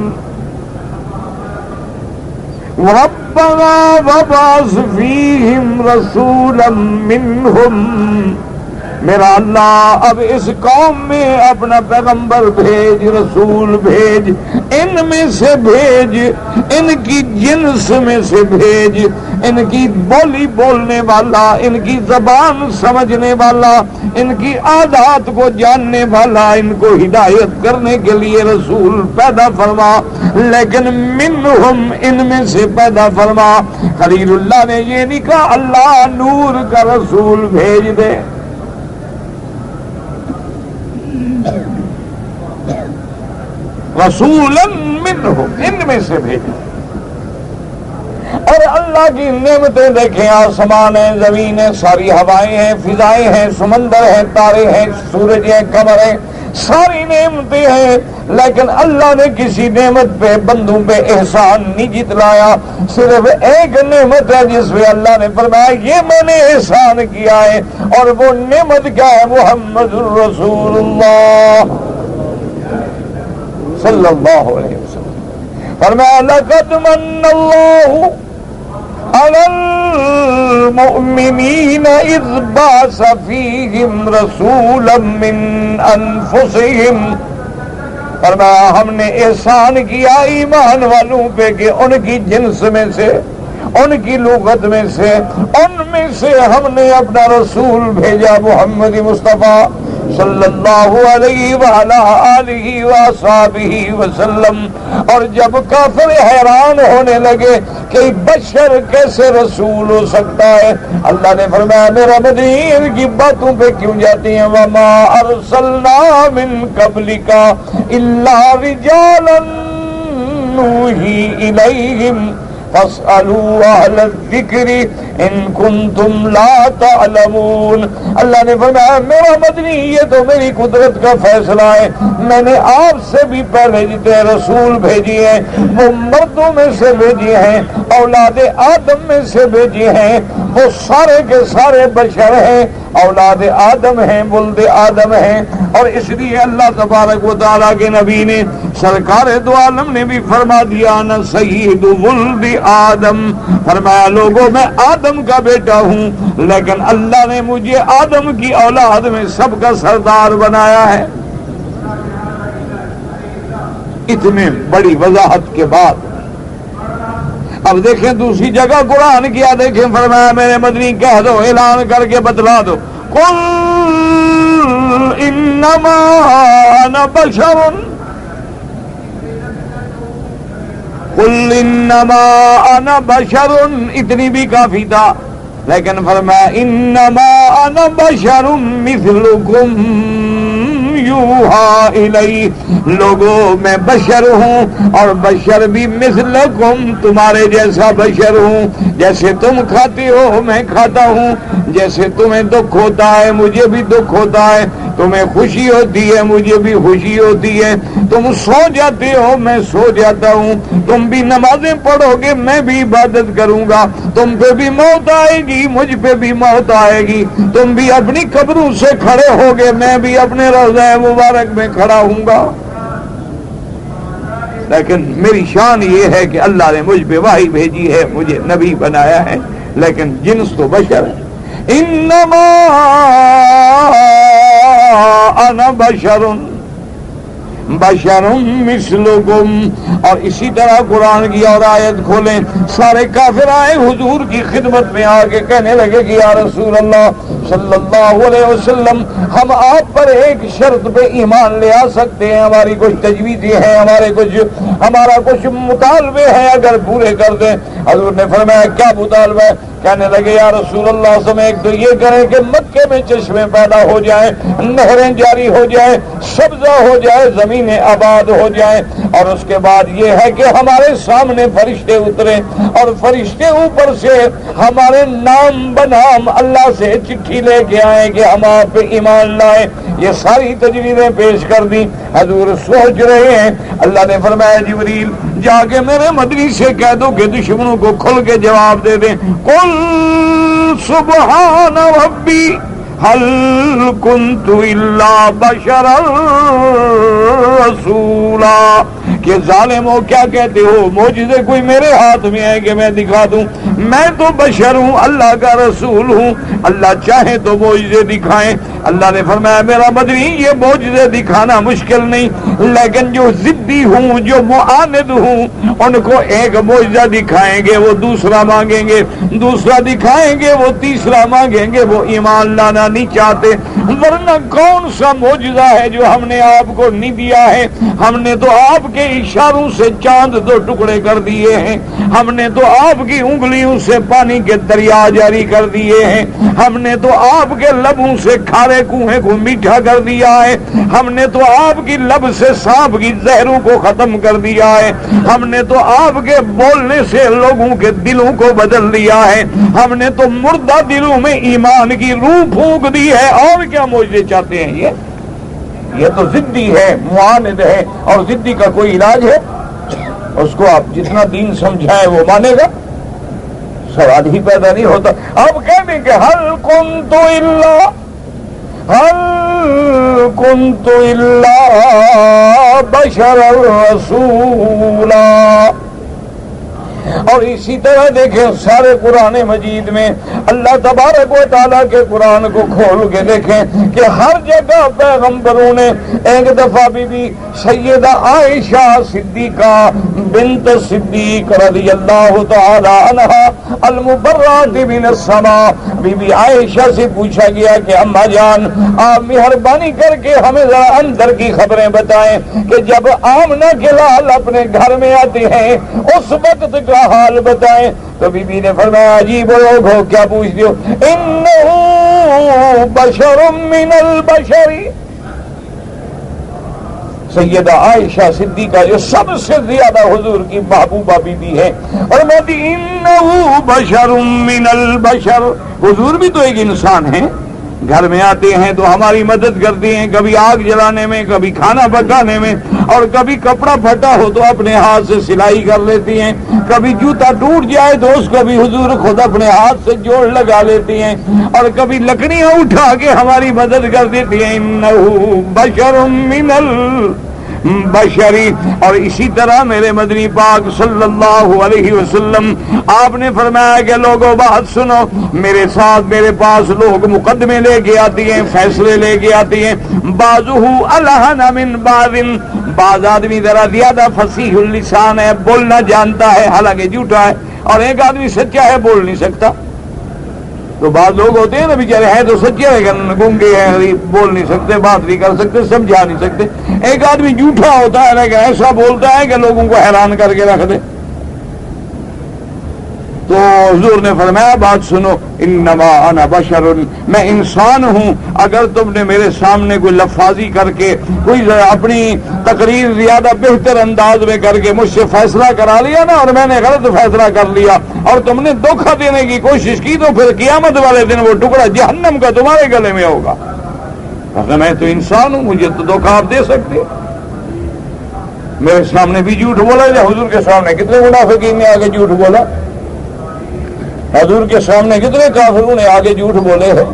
ربنا وابعث فیہم رسولا منہم، میرا اللہ اب اس قوم میں اپنا پیغمبر بھیج، رسول بھیج، ان میں سے بھیج، ان کی جنس میں سے بھیج، ان کی بولی بولنے والا، ان کی زبان سمجھنے والا، ان کی عادات کو جاننے والا، ان کو ہدایت کرنے کے لیے رسول پیدا فرما، لیکن منہم، ان میں سے پیدا فرما۔ خلیل اللہ نے یہ نہیں کہا اللہ نور کا رسول بھیج دے، رسولا منہم، ان میں سے بھیجا۔ اور اللہ کی نعمتیں دیکھیں، آسمان ہے، زمین ہے، ساری ہوائیں ہیں، فضائیں ہیں، سمندر ہیں، تارے ہیں، سورج ہیں، قمر ہیں، ساری نعمتیں ہیں، لیکن اللہ نے کسی نعمت پہ بندوں پہ احسان نہیں جتلایا۔ صرف ایک نعمت ہے جس پہ اللہ نے فرمایا یہ میں نے احسان کیا ہے، اور وہ نعمت کیا ہے؟ محمد الرسول اللہ صلی اللہ علیہ وسلم۔ فرمایا لقد من اللہ علی المؤمنین اذ بعث فیہم رسولا من انفسہم، فرمایا ہم نے احسان کیا ایمان والوں پہ کہ ان کی جنس میں سے، ان کی لغت میں سے، ان میں سے ہم نے اپنا رسول بھیجا محمد مصطفیٰ صلی اللہ علیہ وآلہ آلہ وصحبہ وسلم۔ اور جب کافر حیران ہونے لگے کہ بشر کیسے رسول ہو سکتا ہے، اللہ نے فرمایا میرا مدنی ان کی باتوں پہ کیوں جاتی ہیں؟ وما ارسلنا من قبلک الا رجالا نوحی الیہم فاسألوا اہل الذکر ان کنتم لا تعلمون۔ اللہ نے فرمایا میرا مدنی یہ تو میری قدرت کا فیصلہ ہے، میں نے آپ سے بھی پہلے جتنے رسول بھیجی ہیں وہ مردوں میں سے بھیجی ہیں، اولاد آدم میں سے بھیجی ہیں، وہ سارے کے سارے بشر ہیں، اولاد آدم ہیں، ولد آدم ہیں۔ اور اس لیے اللہ تبارک و تعالیٰ کے نبی نے، سرکار دو عالم نے بھی فرما دیا نا سید ولد آدم، فرمایا لوگوں میں آدم کا بیٹا ہوں، لیکن اللہ نے مجھے آدم کی اولاد میں سب کا سردار بنایا ہے۔ اتنے بڑی وضاحت کے بعد اب دیکھیں دوسری جگہ قرآن کیا دیکھیں، فرمایا میرے مدنی کہہ دو، اعلان کر کے بتلا دو، قل انما انا بشر، قل انما انا بشر، اتنی بھی کافی تھا، لیکن فرمایا انما انا بشر مثلکم یوحا الی، لوگوں میں بشر ہوں اور بشر بھی مثلکم، تمہارے جیسا بشر ہوں، جیسے تم کھاتے ہو میں کھاتا ہوں، جیسے تمہیں دکھ ہوتا ہے مجھے بھی دکھ ہوتا ہے، تمہیں خوشی ہوتی ہے مجھے بھی خوشی ہوتی ہے، تم سو جاتے ہو میں سو جاتا ہوں، تم بھی نمازیں پڑھو گے میں بھی عبادت کروں گا، تم پہ بھی موت آئے گی مجھ پہ بھی موت آئے گی، تم بھی اپنی قبروں سے کھڑے ہوگے میں بھی اپنے روضہ مبارک میں کھڑا ہوں گا، لیکن میری شان یہ ہے کہ اللہ نے مجھ پہ وحی بھیجی ہے، مجھے نبی بنایا ہے، لیکن جنس تو بشر ہے۔ انما انا بشر مثلکم، اور اسی طرح قرآن کی اور آیت کھولیں، سارے کافر آئے حضور کی خدمت میں آ کے کہنے لگے کہ یا رسول اللہ صلی اللہ علیہ وسلم ہم آپ پر ایک شرط پہ ایمان لے آ سکتے ہیں، ہماری کچھ تجویزیں ہیں، ہمارا کچھ مطالبے ہیں، اگر پورے کر دیں۔ حضور نے فرمایا کیا مطالبہ ہے؟ کہنے لگے یا رسول اللہ صلی اللہ علیہ وسلم ایک تو یہ کریں کہ مکے میں چشمے پیدا ہو جائیں، نہریں جاری ہو جائیں، سبزہ ہو جائے، زمینیں آباد ہو جائیں، اور اس کے بعد یہ ہے کہ ہمارے سامنے فرشتے اتریں اور فرشتے اوپر سے ہمارے نام بنام اللہ سے چٹھی لے کے آئیں کہ ہم آپ پہ ایمان لائیں۔ یہ ساری تجویزیں پیش کر دی۔ حضور سوچ رہے ہیں، اللہ نے فرمایا جبریل جا کے میرے مدنی سے کہہ دو کہ دشمنوں کو کھل کے جواب دے دیں، قل سبحان ربی هل كنت الا بشرا رسولا، کہ ظالموں کیا کہتے ہو، معجزے کوئی میرے ہاتھ میں ہے کہ میں دکھا دوں؟ میں تو بشر ہوں، اللہ کا رسول ہوں، اللہ چاہے تو معجزے دکھائیں۔ اللہ نے فرمایا میرا مدنی یہ معجزے دکھانا مشکل نہیں، لیکن جو ضدی ہوں، جو معاند ہوں، ان کو ایک معجزہ دکھائیں گے وہ دوسرا مانگیں گے، دوسرا دکھائیں گے وہ تیسرا مانگیں گے، وہ ایمان لانا نہیں چاہتے۔ ورنہ کون سا معجزہ ہے جو ہم نے آپ کو نہیں دیا ہے؟ ہم نے تو آپ کے اشاروں سے چاند دو ٹکڑے کر دیے ہیں، ہم نے تو آپ کی انگلیوں سے پانی کے دریا جاری کر دیے ہیں، ہم نے تو آپ کے لبوں سے کھارے کنویں کو میٹھا کر دیا ہے، ہم نے تو آپ کی لب سے سانپ کی زہروں کو ختم کر دیا ہے، ہم نے تو آپ کے بولنے سے لوگوں کے دلوں کو بدل دیا ہے، ہم نے تو مردہ دلوں میں ایمان کی روح پھونک دی ہے۔ اور کیا معجزے چاہتے ہیں؟ یہ تو ضدی ہے، معاند ہے، اور ضدی کا کوئی علاج ہے؟ اس کو آپ جتنا دین سمجھائیں وہ مانے گا؟ سوال ہی پیدا نہیں ہوتا۔ اب کہہ دیں کہ هل كنت الا بشرا رسولا۔ اور اسی طرح دیکھیں سارے قرآن مجید میں اللہ تبارک و تعالیٰ کے قرآن کو کھول کے دیکھیں کہ ہر جگہ پیغمبروں نے ایک دفعہ بی سیدہ عائشہ صدیقہ بنت صدیق رضی اللہ تعالی عنہا المبرات من السماء، بی عائشہ سے پوچھا گیا کہ اماں جان آپ مہربانی کر کے ہمیں ذرا اندر کی خبریں بتائیں کہ جب آمنہ کے لال اپنے گھر میں آتے ہیں اس وقت کا حال بتائیں۔ تو بی بی نے فرمایا عجیب لوگ ہو، کیا پوچھتے ہو؟ انہ بشر من البشر۔ سیدہ عائشہ صدیقہ جو سب سے زیادہ حضور کی محبوبہ بی بی ہے، اور میں انہ بشر من البشر، حضور بھی تو ایک انسان ہے، گھر میں آتے ہیں تو ہماری مدد کرتے ہیں، کبھی آگ جلانے میں، کبھی کھانا پکانے میں، اور کبھی کپڑا پھٹا ہو تو اپنے ہاتھ سے سلائی کر لیتی ہیں، کبھی جوتا ٹوٹ جائے تو اس کو بھی حضور خود اپنے ہاتھ سے جوڑ لگا لیتی ہیں، اور کبھی لکڑیاں اٹھا کے ہماری مدد کر دیتی ہیں۔ انہ بشر من البشری۔ اور اسی طرح میرے مدنی پاک صلی اللہ علیہ وسلم آپ نے فرمایا کہ لوگوں بات سنو، میرے ساتھ میرے پاس لوگ مقدمے لے کے آتی ہیں، فیصلے لے کے آتی ہیں، بعضہ الہن من بعض، بعض آدمی ذرا زیادہ فصیح اللسان ہے، بولنا جانتا ہے حالانکہ جھوٹا ہے، اور ایک آدمی سچا ہے بول نہیں سکتا۔ تو بعض لوگ ہوتے ہیں نا بیچارے ہیں تو سچے ہیں، گونگے ہیں، بول نہیں سکتے، بات نہیں کر سکتے، سمجھا نہیں سکتے۔ ایک آدمی جھوٹا ہوتا ہے لیکن ایسا بولتا ہے کہ لوگوں کو حیران کر کے رکھ دے۔ تو حضور نے فرمایا بات سنو، انما انا بشر، میں انسان ہوں، اگر تم نے میرے سامنے کوئی لفاظی کر کے کوئی اپنی تقریر زیادہ بہتر انداز میں کر کے مجھ سے فیصلہ کرا لیا نا، اور میں نے غلط فیصلہ کر لیا اور تم نے دھوکہ دینے کی کوشش کی، تو پھر قیامت والے دن وہ ٹکڑا جہنم کا تمہارے گلے میں ہوگا۔ میں تو انسان ہوں، مجھے تو دھوکہ آپ دے سکتے۔ میرے سامنے بھی جھوٹ بولا، حضور کے سامنے کتنے منافقین نے آگے جھوٹ بولا، حضور کے سامنے کتنے کافروں نے آگے جھوٹ بولے ہیں۔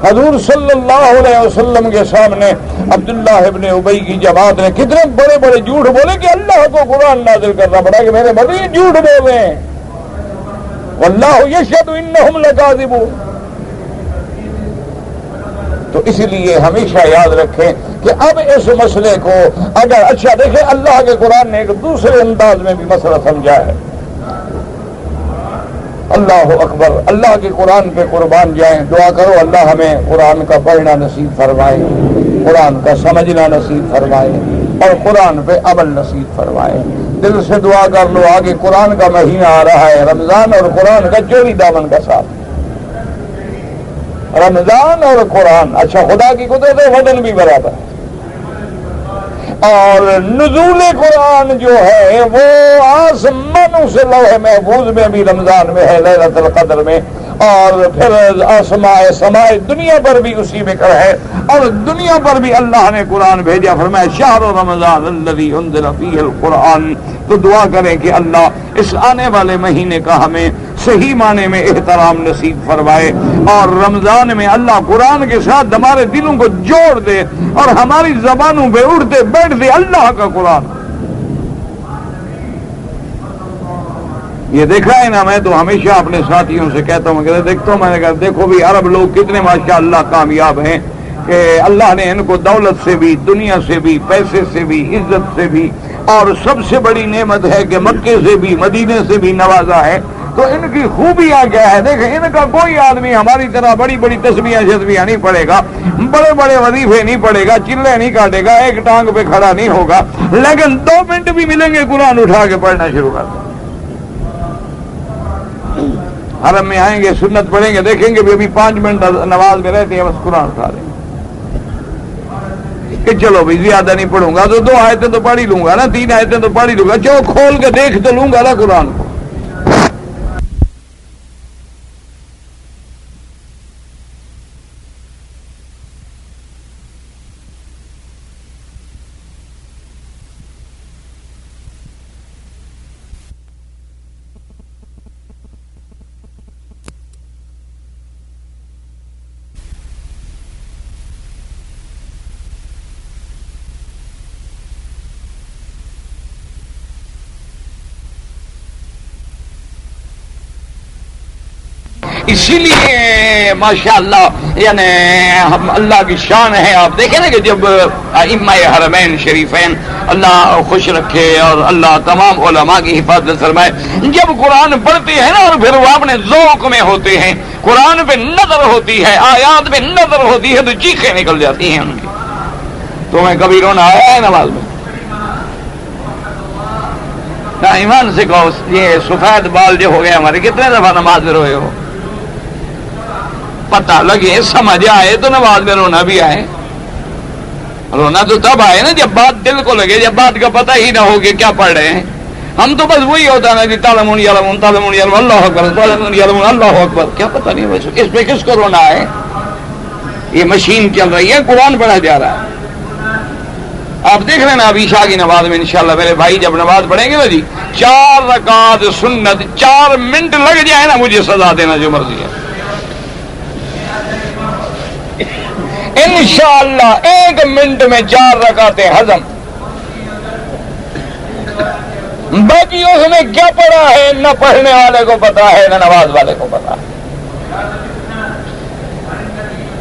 حضور صلی اللہ علیہ وسلم کے سامنے عبداللہ ابن ابی کی جماعت نے کتنے بڑے بڑے جھوٹ بولے کہ اللہ کو قرآن نازل کرنا پڑا کہ میرے مدنی جھوٹ بول رہے ہیں، واللہ یشہد انہم لکاذبون۔ تو اس لیے ہمیشہ یاد رکھیں کہ اب اس مسئلے کو اگر اچھا دیکھیں، اللہ کے قرآن نے ایک دوسرے انداز میں بھی مسئلہ سمجھا ہے۔ اللہ اکبر، اللہ کے قرآن پہ قربان جائیں. دعا کرو اللہ ہمیں قرآن کا پڑھنا نصیب فرمائے، قرآن کا سمجھنا نصیب فرمائے اور قرآن پہ عمل نصیب فرمائے. دل سے دعا کر لو، آگے قرآن کا مہینہ آ رہا ہے، رمضان اور قرآن کا چوری دامن کا ساتھ. رمضان اور قرآن، اچھا خدا کی قدرت ہے، وزن بھی برابر ہے. اور نزول قرآن جو ہے وہ آسمانوں سے لوح محفوظ میں بھی رمضان میں ہے، لیلۃ القدر میں، اور پھر سمائے دنیا پر بھی اسی میں کر ہے. اور دنیا پر بھی اللہ نے قرآن بھیجا، فرمایا شہر رمضان الذی انزل فیہ القرآن. تو دعا کریں کہ اللہ اس آنے والے مہینے کا ہمیں صحیح معنی میں احترام نصیب فرمائے، اور رمضان میں اللہ قرآن کے ساتھ ہمارے دلوں کو جوڑ دے اور ہماری زبانوں پہ اٹھتے بیٹھتے اللہ کا قرآن. یہ دیکھا ہے نا، میں تو ہمیشہ اپنے ساتھیوں سے کہتا ہوں، کہ دیکھتا ہوں، میں نے کہا دیکھو بھی عرب لوگ کتنے ماشاءاللہ کامیاب ہیں کہ اللہ نے ان کو دولت سے بھی، دنیا سے بھی، پیسے سے بھی، عزت سے بھی، اور سب سے بڑی نعمت ہے کہ مکے سے بھی، مدینے سے بھی نوازا ہے. تو ان کی خوبیاں کیا ہے؟ دیکھیں، ان کا کوئی آدمی ہماری طرح بڑی بڑی تسبیحاں شسبیاں نہیں پڑھے گا، بڑے بڑے وظیفے نہیں پڑھے گا، چلے نہیں کاٹے گا، ایک ٹانگ پہ کھڑا نہیں ہوگا، لیکن 2 منٹ بھی ملیں گے قرآن اٹھا کے پڑھنا شروع کر دیں. حرم میں آئیں گے، سنت پڑھیں گے، دیکھیں گے بھی ابھی 5 منٹ نماز میں رہتے ہیں، بس قرآن اٹھا لیں کہ چلو بھی زیادہ نہیں پڑھوں گا، تو 2 آیتیں تو پڑھ ہی لوں گا نا، 3 آیتیں تو پڑھ ہی لوں گا، چلو کھول کے دیکھ تو لوں گا نا قرآن کو. اسی لیے ماشاءاللہ یعنی ہم اللہ کی شان ہے. آپ دیکھیں نا کہ جب ائمہ حرمین شریفین اللہ خوش رکھے اور اللہ تمام علماء کی حفاظت فرمائے، جب قرآن پڑھتے ہیں نا اور پھر وہ اپنے ذوق میں ہوتے ہیں، قرآن پہ نظر ہوتی ہے، آیات پہ نظر ہوتی ہے، تو چیخیں نکل جاتی ہیں ان کی. تو میں کبھی رونا آیا ہے نماز میں؟ نہ ایمان سے کہو، یہ سفید بال جو ہو گئے ہمارے، کتنے دفعہ نماز میں روئے ہو؟ پتہ لگے، سمجھ آئے تو نماز میں رونا بھی آئے. رونا تو تب آئے نا جب بات دل کو لگے، جب بات کا پتہ ہی نہ ہو کہ کیا پڑھ رہے ہیں. ہم تو بس وہی ہوتا نا کہ تعلمون یعلمون تعلمون یعلمون اللہ اکبر تعلمون یعلمون اللہ اکبر، کیا پتہ نہیں بس اس پہ کس کو رونا ہے. یہ مشین چل رہی ہے، قرآن پڑھا جا رہا ہے. آپ دیکھ رہے ہیں نا اب عشاء کی نماز میں انشاءاللہ میرے بھائی جب نماز پڑھیں گے نا جی، 4 رکعت سنت، 4 منٹ لگ جائے نا مجھے سزا دینا جو مرضی ہے. انشاءاللہ 1 منٹ میں 4 رکعتیں ہضم. باقی اس میں کیا پڑھا ہے نہ پڑھنے والے کو پتا ہے نہ نماز والے کو پتا ہے.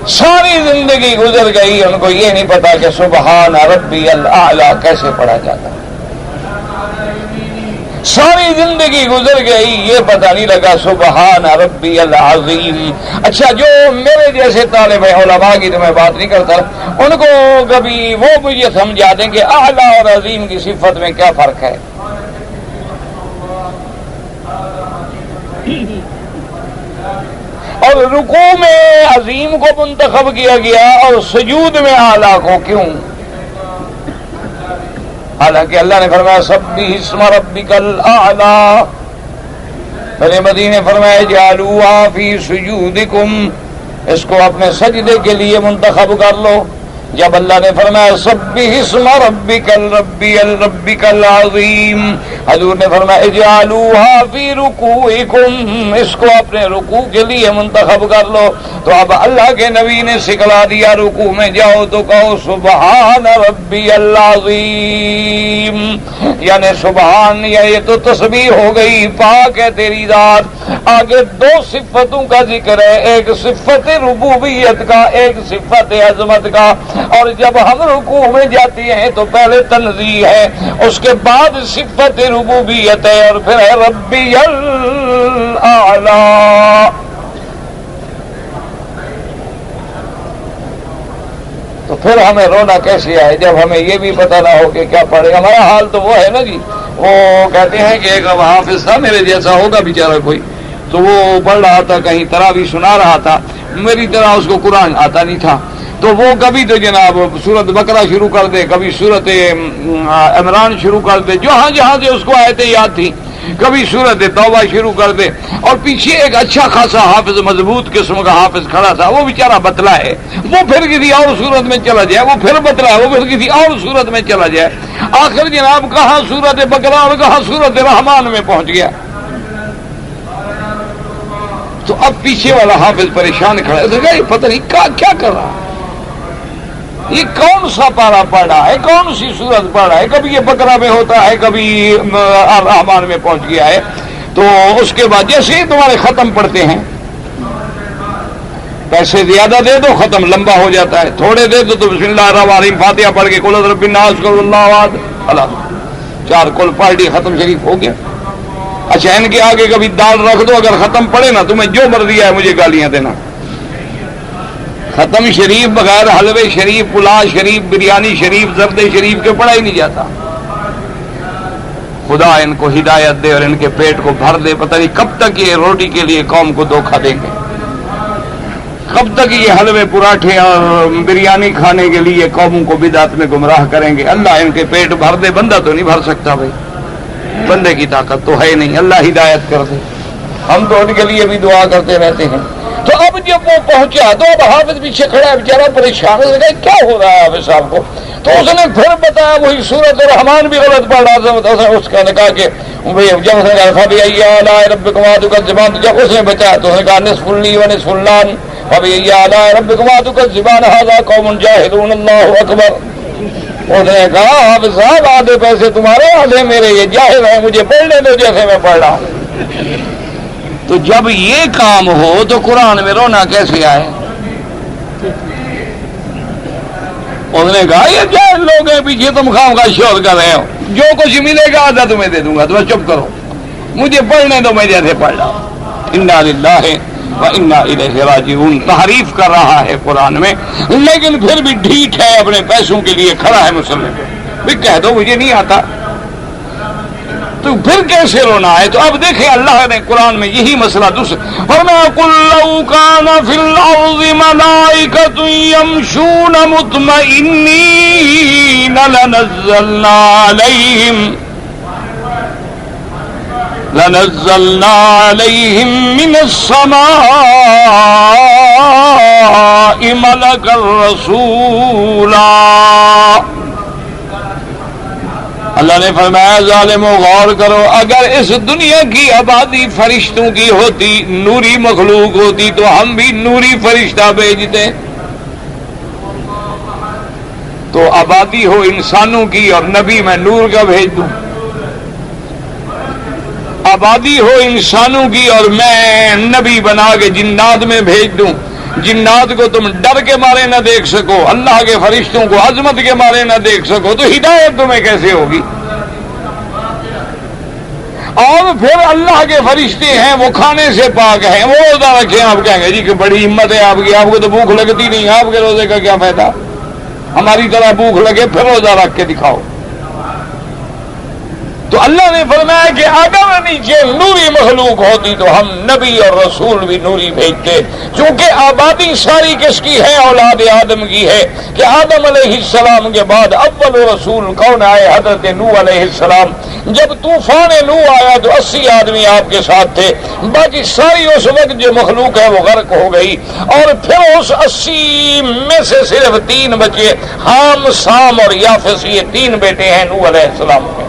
ساری زندگی گزر گئی، ان کو یہ نہیں پتا کہ سبحان ربی الاعلی کیسے پڑھا جاتا ہے. ساری زندگی گزر گئی، یہ پتہ نہیں لگا سبحان ربی العظیم. اچھا جو میرے جیسے طالب علماء کی تو میں بات نہیں کرتا، ان کو کبھی وہ مجھے سمجھا دیں کہ اعلیٰ اور عظیم کی صفت میں کیا فرق ہے. اور رکوع میں عظیم کو منتخب کیا گیا اور سجود میں اعلیٰ کو کیوں؟ حالانکہ اللہ نے فرمایا سبح اسم ربک الاعلی. میرے مدینے فرمایا اجعلوها فی سجودکم، اس کو اپنے سجدے کے لیے منتخب کر لو. جب اللہ نے فرمایا سبح اسم ربک العظیم، حضور نے فرمایا اجعلوها فی رکوعکم، اس کو اپنے رکوع کے لیے منتخب کر لو. تو اب اللہ کے نبی نے سکھلا دیا رکوع میں جاؤ تو کہو سبحان ربی العظیم، یعنی سبحان، یا یہ تو تسبیح ہو گئی، پاک ہے تیری ذات. آگے 2 صفتوں کا ذکر ہے، ایک صفت ربوبیت کا، ایک صفت عظمت کا. اور جب ہم رکوع میں جاتے ہیں تو پہلے تنزیہ ہے، اس کے بعد صفت ربوبیت ہے اور پھر ہے ربی الاعلی. تو پھر ہمیں رونا کیسے آئے جب ہمیں یہ بھی پتہ نہ ہو کہ کیا پڑھے. ہمارا حال تو وہ ہے نا جی, وہ کہتے ہیں کہ ایک حافظ تھا میرے جیسا ہوگا بیچارہ کوئی, تو وہ پڑھ رہا تھا کہیں تراویح سنا رہا تھا, میری طرح اس کو قرآن آتا نہیں تھا, تو وہ کبھی تو جناب سورت بقرہ شروع کر دے, کبھی سورت عمران شروع کر دے جہاں جہاں سے اس کو آیتیں یاد تھی, کبھی سورت توبہ شروع کر دے, اور پیچھے ایک اچھا خاصا حافظ مضبوط قسم کا حافظ کھڑا تھا, وہ بیچارہ بتلا ہے, وہ پھر کسی اور صورت میں چلا جائے, وہ پھر بتلا ہے, وہ پھر کسی اور صورت میں چلا جائے, آخر جناب کہاں سورت بقرہ اور کہاں سورت رحمان میں پہنچ گیا. تو اب پیچھے والا حافظ پریشان کھڑا ہے, یہ پتہ نہیں کیا کر رہا ہے, یہ کون سا پارا پڑھ رہا ہے, کون سی صورت پڑھ رہا ہے, کبھی یہ بقرہ میں ہوتا ہے, کبھی رحمان میں پہنچ گیا ہے. تو اس کے بعد جیسے ہی تمہارے ختم پڑھتے ہیں, پیسے زیادہ دے دو ختم لمبا ہو جاتا ہے, تھوڑے دے دو تو بسم اللہ الرحمن الرحیم فاتحہ پڑھ کے قل اعوذ برب الناس قل اللہ احد اللہ, 4 کل پڑھ لی ختم شریف ہو گیا. اچھا ان کے آگے کبھی دال رکھ دو, اگر ختم پڑے نا تمہیں جو مرضی ہے مجھے گالیاں دینا. ختم شریف بغیر حلوے شریف, پلاؤ شریف, بریانی شریف, زرد شریف کے پڑھا ہی نہیں جاتا. خدا ان کو ہدایت دے اور ان کے پیٹ کو بھر دے. پتہ نہیں کب تک یہ روٹی کے لیے قوم کو دھوکہ دیں گے, کب تک یہ حلوے پراٹھے اور بریانی کھانے کے لیے قوموں کو بدعت میں گمراہ کریں گے. اللہ ان کے پیٹ بھر دے, بندہ تو نہیں بھر سکتا بھائی, بندے کی طاقت تو ہے نہیں, اللہ ہدایت کر دے. ہم تو ان کے لیے بھی دعا کرتے رہتے ہیں. تو اب جب وہ پہنچا تو اب حافظ پیچھے کھڑا ہے بیچارہ پریشان, کیا ہو رہا ہے حافظ صاحب کو. تو اس نے پھر بتایا وہی سورت رحمان بھی غلط پڑھ رہا تھا. اس کا نے کہا کہ جب اس نے کہا فبأي آلاء ربكما تكذبان, جب اس نے بتایا تو اس نے کہا نصف لي ونصف لان فبأي آلاء ربكما تكذبان هذا قوم جاهلون الله اکبر. اس نے کہا حافظ صاحب آدھے پیسے تمہارے آدھے میرے, یہ جاہل ہیں, مجھے پڑھنے دو جیسے میں پڑھ رہا ہوں. تو جب یہ کام ہو تو قرآن میں رونا کیسے آئے. اس نے کہا یہ جاہل لوگ ہیں پیچھے تم خام کا شور کر رہے ہو, جو کچھ ملے گا آدھا تمہیں دے دوں گا, تمہیں چپ کرو, مجھے پڑھنے دو میں جیسے پڑھ رہا ہوں. انا للہ و انا الیہ راجعون تحریف کر رہا ہے قرآن میں, لیکن پھر بھی ڈھیٹ ہے, اپنے پیسوں کے لیے کھڑا ہے مسلم. بھی کہہ دو مجھے نہیں آتا, تو پھر کیسے رونا ہے. تو اب دیکھیں اللہ نے قرآن میں یہی مسئلہ دوسرا فرمایا قل لو کان فی الارض ملائکۃ یمشون مطمئنین لنزلنا علیہم من السماء ملکا رسولا. اللہ نے فرمایا ظالموں غور کرو, اگر اس دنیا کی آبادی فرشتوں کی ہوتی, نوری مخلوق ہوتی, تو ہم بھی نوری فرشتہ بھیجتے. تو آبادی ہو انسانوں کی اور نبی میں نور کا بھیج دوں, آبادی ہو انسانوں کی اور میں نبی بنا کے جنات میں بھیج دوں. جنات کو تم ڈر کے مارے نہ دیکھ سکو, اللہ کے فرشتوں کو عظمت کے مارے نہ دیکھ سکو, تو ہدایت تمہیں کیسے ہوگی. اور پھر اللہ کے فرشتے ہیں وہ کھانے سے پاک ہیں, وہ روزہ رکھیں, آپ کہیں گے جی کہ بڑی ہمت ہے آپ کی, آپ کو تو بھوک لگتی نہیں, آپ کے روزے کا کیا فائدہ, ہماری طرح بھوک لگے پھر روزہ رکھ کے دکھاؤ. تو اللہ نے فرمایا کہ اگر نیچے نوری مخلوق ہوتی تو ہم نبی اور رسول بھی نوری بھیجتے. چونکہ آبادی ساری کس کی ہے, اولاد آدم کی ہے, کہ آدم علیہ السلام کے بعد اول رسول کون آئے, حضرت نوح علیہ السلام. جب طوفان نوح آیا تو 80 آدمی آپ کے ساتھ تھے, باقی ساری اس وقت جو مخلوق ہے وہ غرق ہو گئی. اور پھر اس 80 میں سے صرف 3 بچے, حام, سام اور یافس, یہ 3 بیٹے ہیں نوح علیہ السلام کے.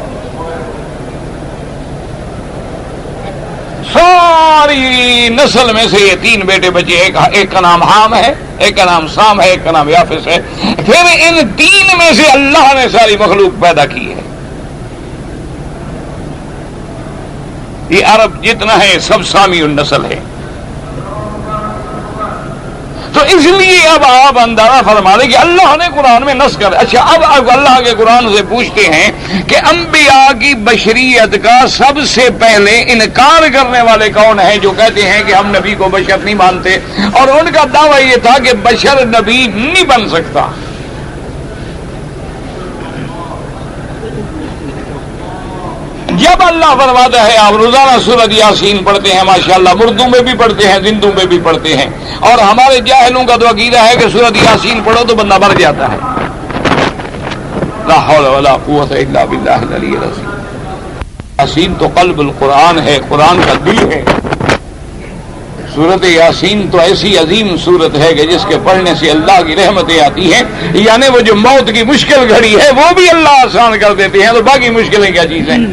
ساری نسل میں سے یہ 3 بیٹے بچے, ایک کا نام حام ہے, ایک کا نام سام ہے, ایک کا نام یافس ہے. پھر ان 3 میں سے اللہ نے ساری مخلوق پیدا کی ہے. یہ عرب جتنا ہے سب سامی النسل ہے. تو اس لیے اب آپ اندازہ فرما لیں کہ اللہ نے قرآن میں نص کر. اچھا اب اللہ کے قرآن سے پوچھتے ہیں کہ انبیاء کی بشریت کا سب سے پہلے انکار کرنے والے کون ہیں؟ جو کہتے ہیں کہ ہم نبی کو بشر نہیں مانتے، اور ان کا دعویٰ یہ تھا کہ بشر نبی نہیں بن سکتا۔ جب اللہ فرماتا ہے آپ روزانہ سورۃ یاسین پڑھتے ہیں، ماشاءاللہ مردوں میں بھی پڑھتے ہیں، زندوں میں بھی پڑھتے ہیں، اور ہمارے جاہلوں کا تو عقیدہ ہے کہ سورۃ یاسین پڑھو تو بندہ مر جاتا ہے۔ لا حول ولا قوت الا باللہ العلی العظیم۔ یاسین تو قلب القرآن ہے، قرآن کا دل ہے۔ سورۃ یاسین تو ایسی عظیم سورت ہے کہ جس کے پڑھنے سے اللہ کی رحمتیں آتی ہیں، یعنی وہ جو موت کی مشکل گھڑی ہے وہ بھی اللہ آسان کر دیتے ہیں، تو باقی مشکلیں کیا چیز ہیں؟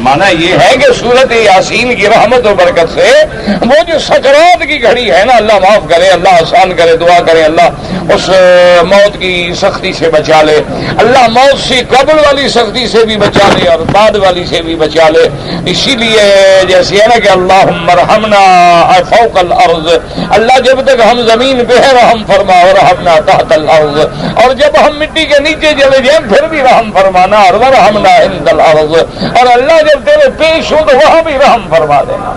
مانا یہ ہے کہ سورۃ یاسین کی رحمت و برکت سے وہ جو سکرات کی گھڑی ہے نا، اللہ معاف کرے، اللہ آسان کرے، دعا کرے اللہ اس موت کی سختی سے بچا لے، اللہ موت سے قبل والی سختی سے بھی بچا لے اور بعد والی سے بھی بچا لے۔ اسی لیے جیسے ہے نا کہ اللہم ارحمنا فوق الارض، اللہ جب تک ہم زمین پہ ہے رحم فرما، ورحمنا تحت الارض، اور جب ہم مٹی کے نیچے چلے جائیں پھر بھی رحم فرمانا، اور ورحمنا عند الارض، اور اللہ جب تیرے پیش ہوں تو وہاں بھی رحم فرما دینا۔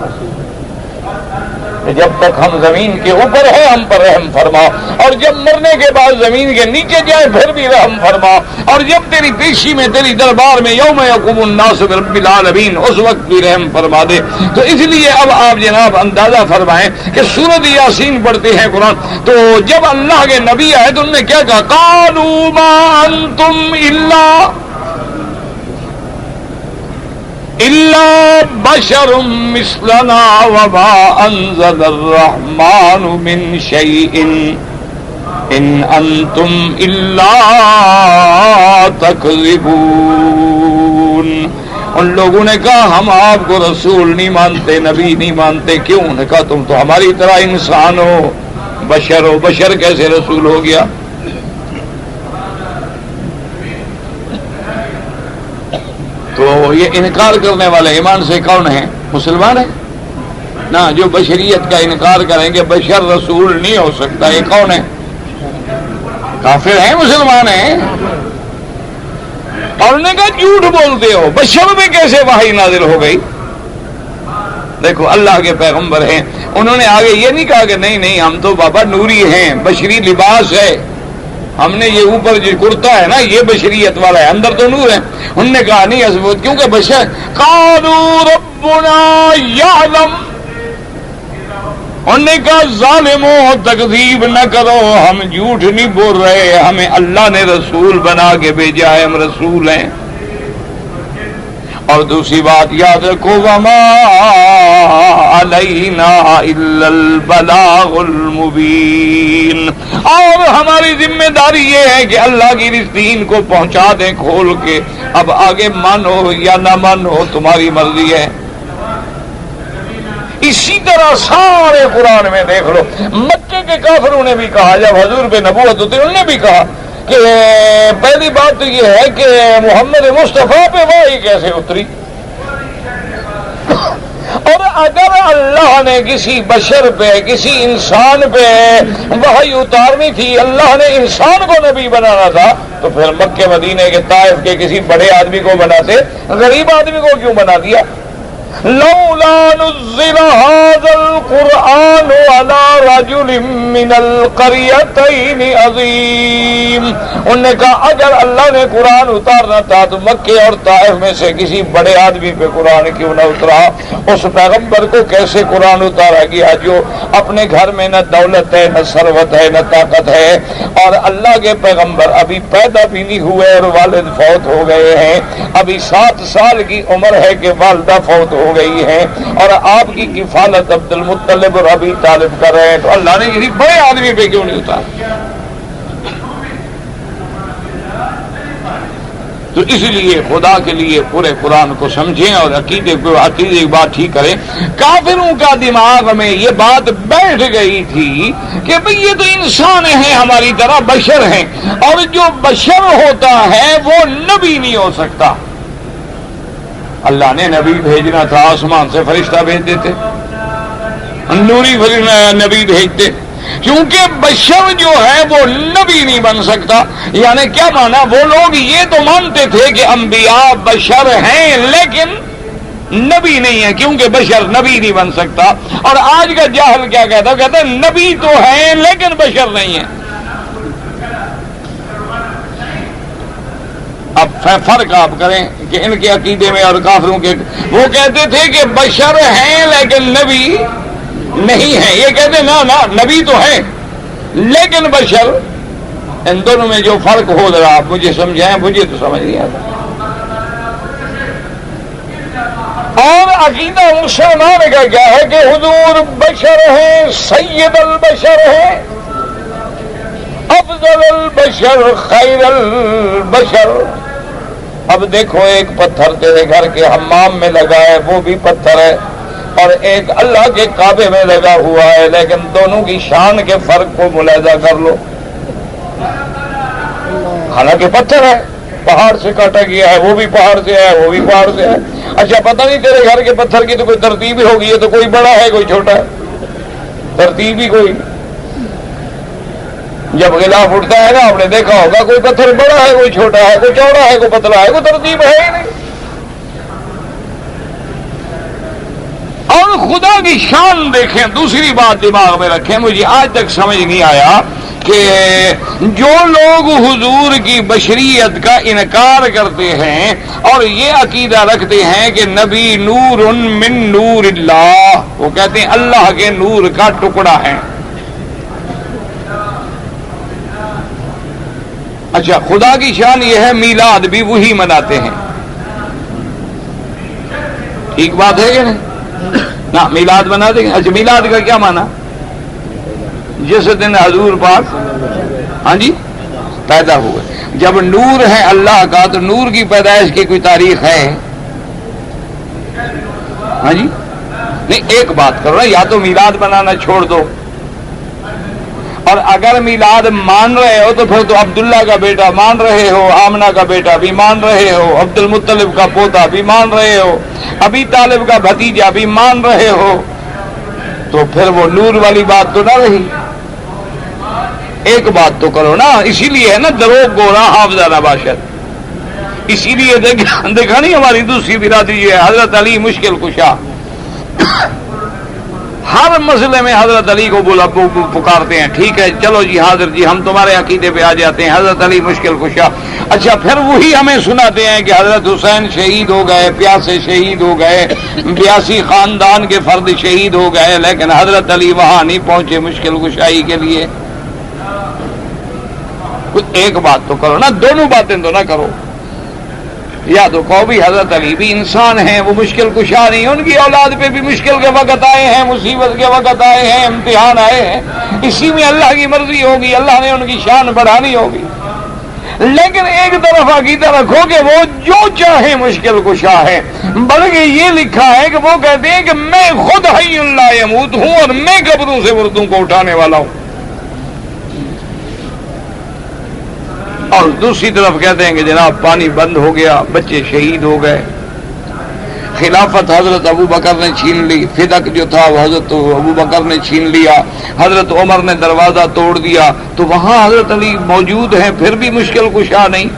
جب تک ہم زمین کے اوپر ہیں ہم پر رحم فرما، اور جب مرنے کے بعد زمین کے نیچے جائیں پھر بھی رحم فرما، اور جب تیری پیشی میں تیری دربار میں یوم یقوم الناس برب العالمین اس وقت بھی رحم فرما دے۔ تو اس لیے اب آپ جناب اندازہ فرمائیں کہ سورۃ یاسین پڑھتے ہیں قرآن، تو جب اللہ کے نبی آئے تو انہوں نے کیا کہا؟ قالوا ما انتم الا بشر مثلنا وما انزل الرحمن من شيء ان انتم الا تكذبون۔ ان لوگوں نے کہا ہم آپ کو رسول نہیں مانتے، نبی نہیں مانتے۔ کیوں؟ نے کہا تم تو ہماری طرح انسان ہو، بشر ہو، بشر کیسے رسول ہو گیا؟ تو یہ انکار کرنے والے ایمان سے کون ہیں؟ مسلمان ہیں نا، جو بشریت کا انکار کریں گے بشر رسول نہیں ہو سکتا، یہ کون ہے؟ کافر ہیں، مسلمان ہیں۔ اور انہوں نے کہا جھوٹ بولتے ہو، بشر میں کیسے وحی نازل ہو گئی؟ دیکھو اللہ کے پیغمبر ہیں، انہوں نے آگے یہ نہیں کہا کہ نہیں نہیں ہم تو بابا نوری ہیں، بشری لباس ہے، ہم نے یہ اوپر جو کرتا ہے نا یہ بشریت والا ہے، اندر تو نور ہے۔ انہوں نے کہا نہیں ازبوت، کیونکہ بشر قالوا ربنا یعلم، انہوں نے کہا ظالموں تکذیب نہ کرو، ہم جھوٹ نہیں بول رہے، ہمیں اللہ نے رسول بنا کے بھیجا ہے، ہم رسول ہیں۔ اور دوسری بات یاد رکھو وما علینا الا البلاغ المبین، اور ہماری ذمہ داری یہ ہے کہ اللہ کی اس دین کو پہنچا دیں کھول کے، اب آگے مانو یا نہ مانو تمہاری مرضی ہے۔ اسی طرح سارے قرآن میں دیکھ لو، مکے کے کافروں نے بھی کہا، جب حضور پہ نبوت ہوتی انہوں نے بھی کہا کہ پہلی بات تو یہ ہے کہ محمد مصطفیٰ پہ وحی کیسے اتری، اور اگر اللہ نے کسی بشر پہ کسی انسان پہ وحی اتارنی تھی، اللہ نے انسان کو نبی بنانا تھا، تو پھر مکے مدینے کے طائف کے کسی بڑے آدمی کو بناتے، غریب آدمی کو کیوں بنا دیا؟ لولا نزل هذا القرآن على رجل من القريتين عظيم، انہوں نے کہا اگر اللہ نے قرآن اتارنا تھا تو مکے اور طائف میں سے کسی بڑے آدمی پہ قرآن کیوں نہ اترا؟ اس پیغمبر کو کیسے قرآن اتارا گیا جو اپنے گھر میں نہ دولت ہے، نہ ثروت ہے، نہ طاقت ہے، اور اللہ کے پیغمبر ابھی پیدا بھی نہیں ہوئے اور والد فوت ہو گئے ہیں، ابھی 7 سال کی عمر ہے کہ والدہ فوت ہو گئی ہے، اور آپ کی کفالت عبد المطلب اور ابی طالب کر رہے ہیں، تو اللہ نے کسی بڑے آدمی پہ کیوں نہیں اتارا؟ تو اس لیے خدا کے لیے پورے قرآن کو سمجھیں اور عقیدے کی بات ٹھیک کریں۔ کافروں کا دماغ میں یہ بات بیٹھ گئی تھی کہ بھئی یہ تو انسان ہیں ہماری طرح، بشر ہیں، اور جو بشر ہوتا ہے وہ نبی نہیں ہو سکتا۔ اللہ نے نبی بھیجنا تھا، آسمان سے فرشتہ بھیج دیتے، نوری نبی بھیجتے، کیونکہ بشر جو ہے وہ نبی نہیں بن سکتا. یعنی کیا مانا؟ وہ لوگ یہ تو مانتے تھے کہ انبیاء بشر ہیں لیکن نبی نہیں ہے، کیونکہ بشر نبی نہیں بن سکتا. اور آج کا جاہل کیا کہتا ہے نبی تو ہیں لیکن بشر نہیں ہے. اب فرق آپ کریں کہ ان کے عقیدے میں اور کافروں کے. وہ کہتے تھے کہ بشر ہیں لیکن نبی نہیں ہے، یہ کہتے نا نبی تو ہے لیکن بشر. ان دونوں میں جو فرق ہو رہا آپ مجھے سمجھائیں، مجھے تو سمجھ نہیں آتا. اور عقیدہ مسلمان کا کیا ہے کہ حضور بشر ہیں، سید البشر ہیں، افضل البشر، خیر البشر. اب دیکھو ایک پتھر تیرے گھر کے حمام میں لگا ہے وہ بھی پتھر ہے، اور ایک اللہ کے کعبے میں لگا ہوا ہے، لیکن دونوں کی شان کے فرق کو ملاحظہ کر لو. حالانکہ پتھر ہے، پہاڑ سے کاٹا گیا ہے، وہ بھی پہاڑ سے ہے، وہ بھی پہاڑ سے ہے. اچھا پتہ نہیں تیرے گھر کے پتھر کی تو کوئی ترتیب ہی ہوگی، یہ تو کوئی بڑا ہے کوئی چھوٹا ہے، ترتیب ہی کوئی. جب غلاف اٹھتا ہے نا آپ نے دیکھا ہوگا کوئی پتھر بڑا ہے کوئی چھوٹا ہے، کوئی چوڑا ہے کوئی پتلا ہے، کوئی ترتیب ہے ہی نہیں. اور خدا کی شان دیکھیں. دوسری بات دماغ میں رکھیں، مجھے آج تک سمجھ نہیں آیا کہ جو لوگ حضور کی بشریت کا انکار کرتے ہیں اور یہ عقیدہ رکھتے ہیں کہ نبی نور من نور اللہ، وہ کہتے ہیں اللہ کے نور کا ٹکڑا ہے. اچھا خدا کی شان یہ ہے میلاد بھی وہی مناتے ہیں، ٹھیک بات ہے کہ نہیں؟ نا میلاد مناتے ہیں. اچھا میلاد کا کیا مانا؟ جس دن حضور پاک ہاں جی پیدا ہوئے. جب نور ہے اللہ کا تو نور کی پیدائش کی کوئی تاریخ ہے؟ ہاں جی نہیں. ایک بات کرو نا، یا تو میلاد منانا چھوڑ دو، اور اگر میلاد مان رہے ہو تو پھر تو عبداللہ کا بیٹا مان رہے ہو، آمنہ کا بیٹا بھی مان رہے ہو، عبد المطلب کا پوتا بھی مان رہے ہو، ابی طالب کا بھتیجا بھی مان رہے ہو، تو پھر وہ نور والی بات تو نہ رہی. ایک بات تو کرو نا. اسی لیے ہے نا دروغ گورا حافظہ نباشد. اسی لیے دیکھا نہیں ہماری دوسری برادری ہے حضرت علی مشکل کشا. ہر مسئلے میں حضرت علی کو بولا پکارتے ہیں. ٹھیک ہے چلو جی حاضر جی، ہم تمہارے عقیدے پہ آ جاتے ہیں، حضرت علی مشکل کشا. اچھا پھر وہی ہمیں سناتے ہیں کہ حضرت حسین شہید ہو گئے، پیاسے شہید ہو گئے، 82 خاندان کے فرد شہید ہو گئے، لیکن حضرت علی وہاں نہیں پہنچے مشکل کشائی کے لیے. ایک بات تو کرو نا، دونوں باتیں تو نہ کرو. یا تو کہو بھی حضرت علی بھی انسان ہیں، وہ مشکل کشا نہیں، ان کی اولاد پہ بھی مشکل کے وقت آئے ہیں، مصیبت کے وقت آئے ہیں، امتحان آئے ہیں، اسی میں اللہ کی مرضی ہوگی، اللہ نے ان کی شان بڑھانی ہوگی. لیکن ایک طرف عقیدہ رکھو کہ وہ جو چاہے مشکل کشا ہے، بلکہ یہ لکھا ہے کہ وہ کہتے ہیں کہ میں خود حی لا یموت ہوں اور میں قبروں سے مردوں کو اٹھانے والا ہوں. اور دوسری طرف کہتے ہیں کہ جناب پانی بند ہو گیا، بچے شہید ہو گئے، خلافت حضرت ابو بکر نے چھین لی، فدق جو تھا وہ حضرت ابو بکر نے چھین لیا، حضرت عمر نے دروازہ توڑ دیا، تو وہاں حضرت علی موجود ہیں، پھر بھی مشکل کشا نہیں.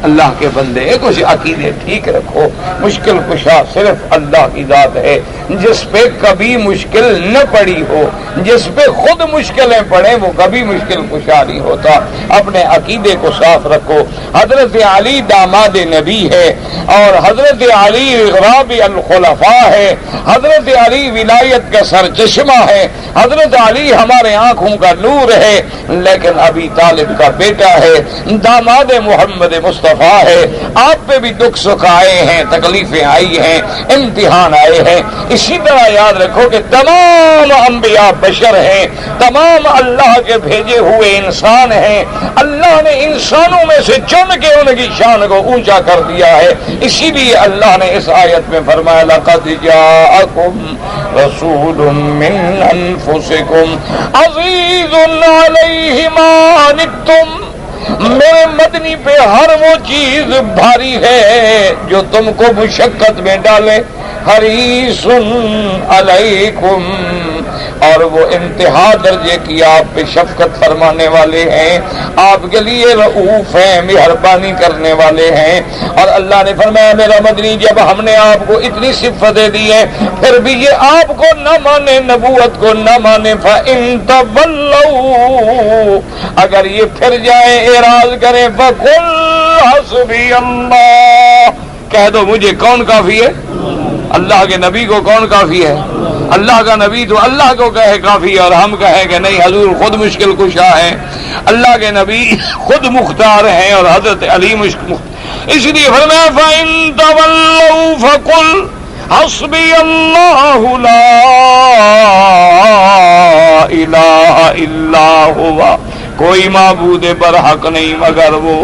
اللہ کے بندے کچھ عقیدے ٹھیک رکھو. مشکل کشا صرف اللہ کی ذات ہے. جس پہ کبھی مشکل نہ پڑی ہو، جس پہ خود مشکلیں پڑیں، وہ کبھی مشکل کشا نہیں ہوتا. اپنے عقیدے کو صاف رکھو. حضرت علی داماد نبی ہے، اور حضرت علی رابع الخلفاء ہے، حضرت علی ولایت کا سر چشمہ ہے، حضرت علی ہمارے آنکھوں کا نور ہے، لیکن ابی طالب کا بیٹا ہے، داماد محمد مصطفیٰ ہے. آپ پہ بھی دکھ سکھ آئے ہیں، تکلیفیں آئی ہیں، امتحان آئے ہیں. اسی طرح یاد رکھو کہ تمام انبیاء بشر ہیں، تمام اللہ کے بھیجے ہوئے انسان ہیں. اللہ نے انسانوں میں سے چن کے ان کی شان کو اونچا کر دیا ہے. اسی لیے اللہ نے اس آیت میں فرمایا لقد جاءکم رسول من انفسکم عزیز علیہ ما عنتم. میرے مدنی پہ ہر وہ چیز بھاری ہے جو تم کو مشقت میں ڈالے. حریص علیکم اور وہ انتہا درجے کی آپ پہ شفقت فرمانے والے ہیں، آپ کے لیے رؤوف ہیں، مہربانی کرنے والے ہیں۔ اور اللہ نے فرمایا میرا مدنی جب ہم نے آپ کو اتنی صفتیں دی ہیں پھر بھی یہ آپ کو نہ مانے، نبوت کو نہ مانے، فَإِن تَوَلَّوْا، اگر یہ پھر جائیں اعراض کریں، فَقُلْ حَسْبِيَ اللَّهُ، کہہ دو مجھے کون کافی ہے؟ اللہ کے نبی کو کون کافی ہے؟ اللہ کا نبی تو اللہ کو کہے کافی ہے، اور ہم کہیں کہ نہیں حضور خود مشکل کشا ہیں، اللہ کے نبی خود مختار ہیں، اور حضرت علی اس لیے فرمایا فَإِن تَوَلَّوْا فَقُلْ حَسْبِيَ اللَّهُ لَا إِلَٰهَ إِلَّا هُوَ، کوئی معبود برحق نہیں مگر وہ،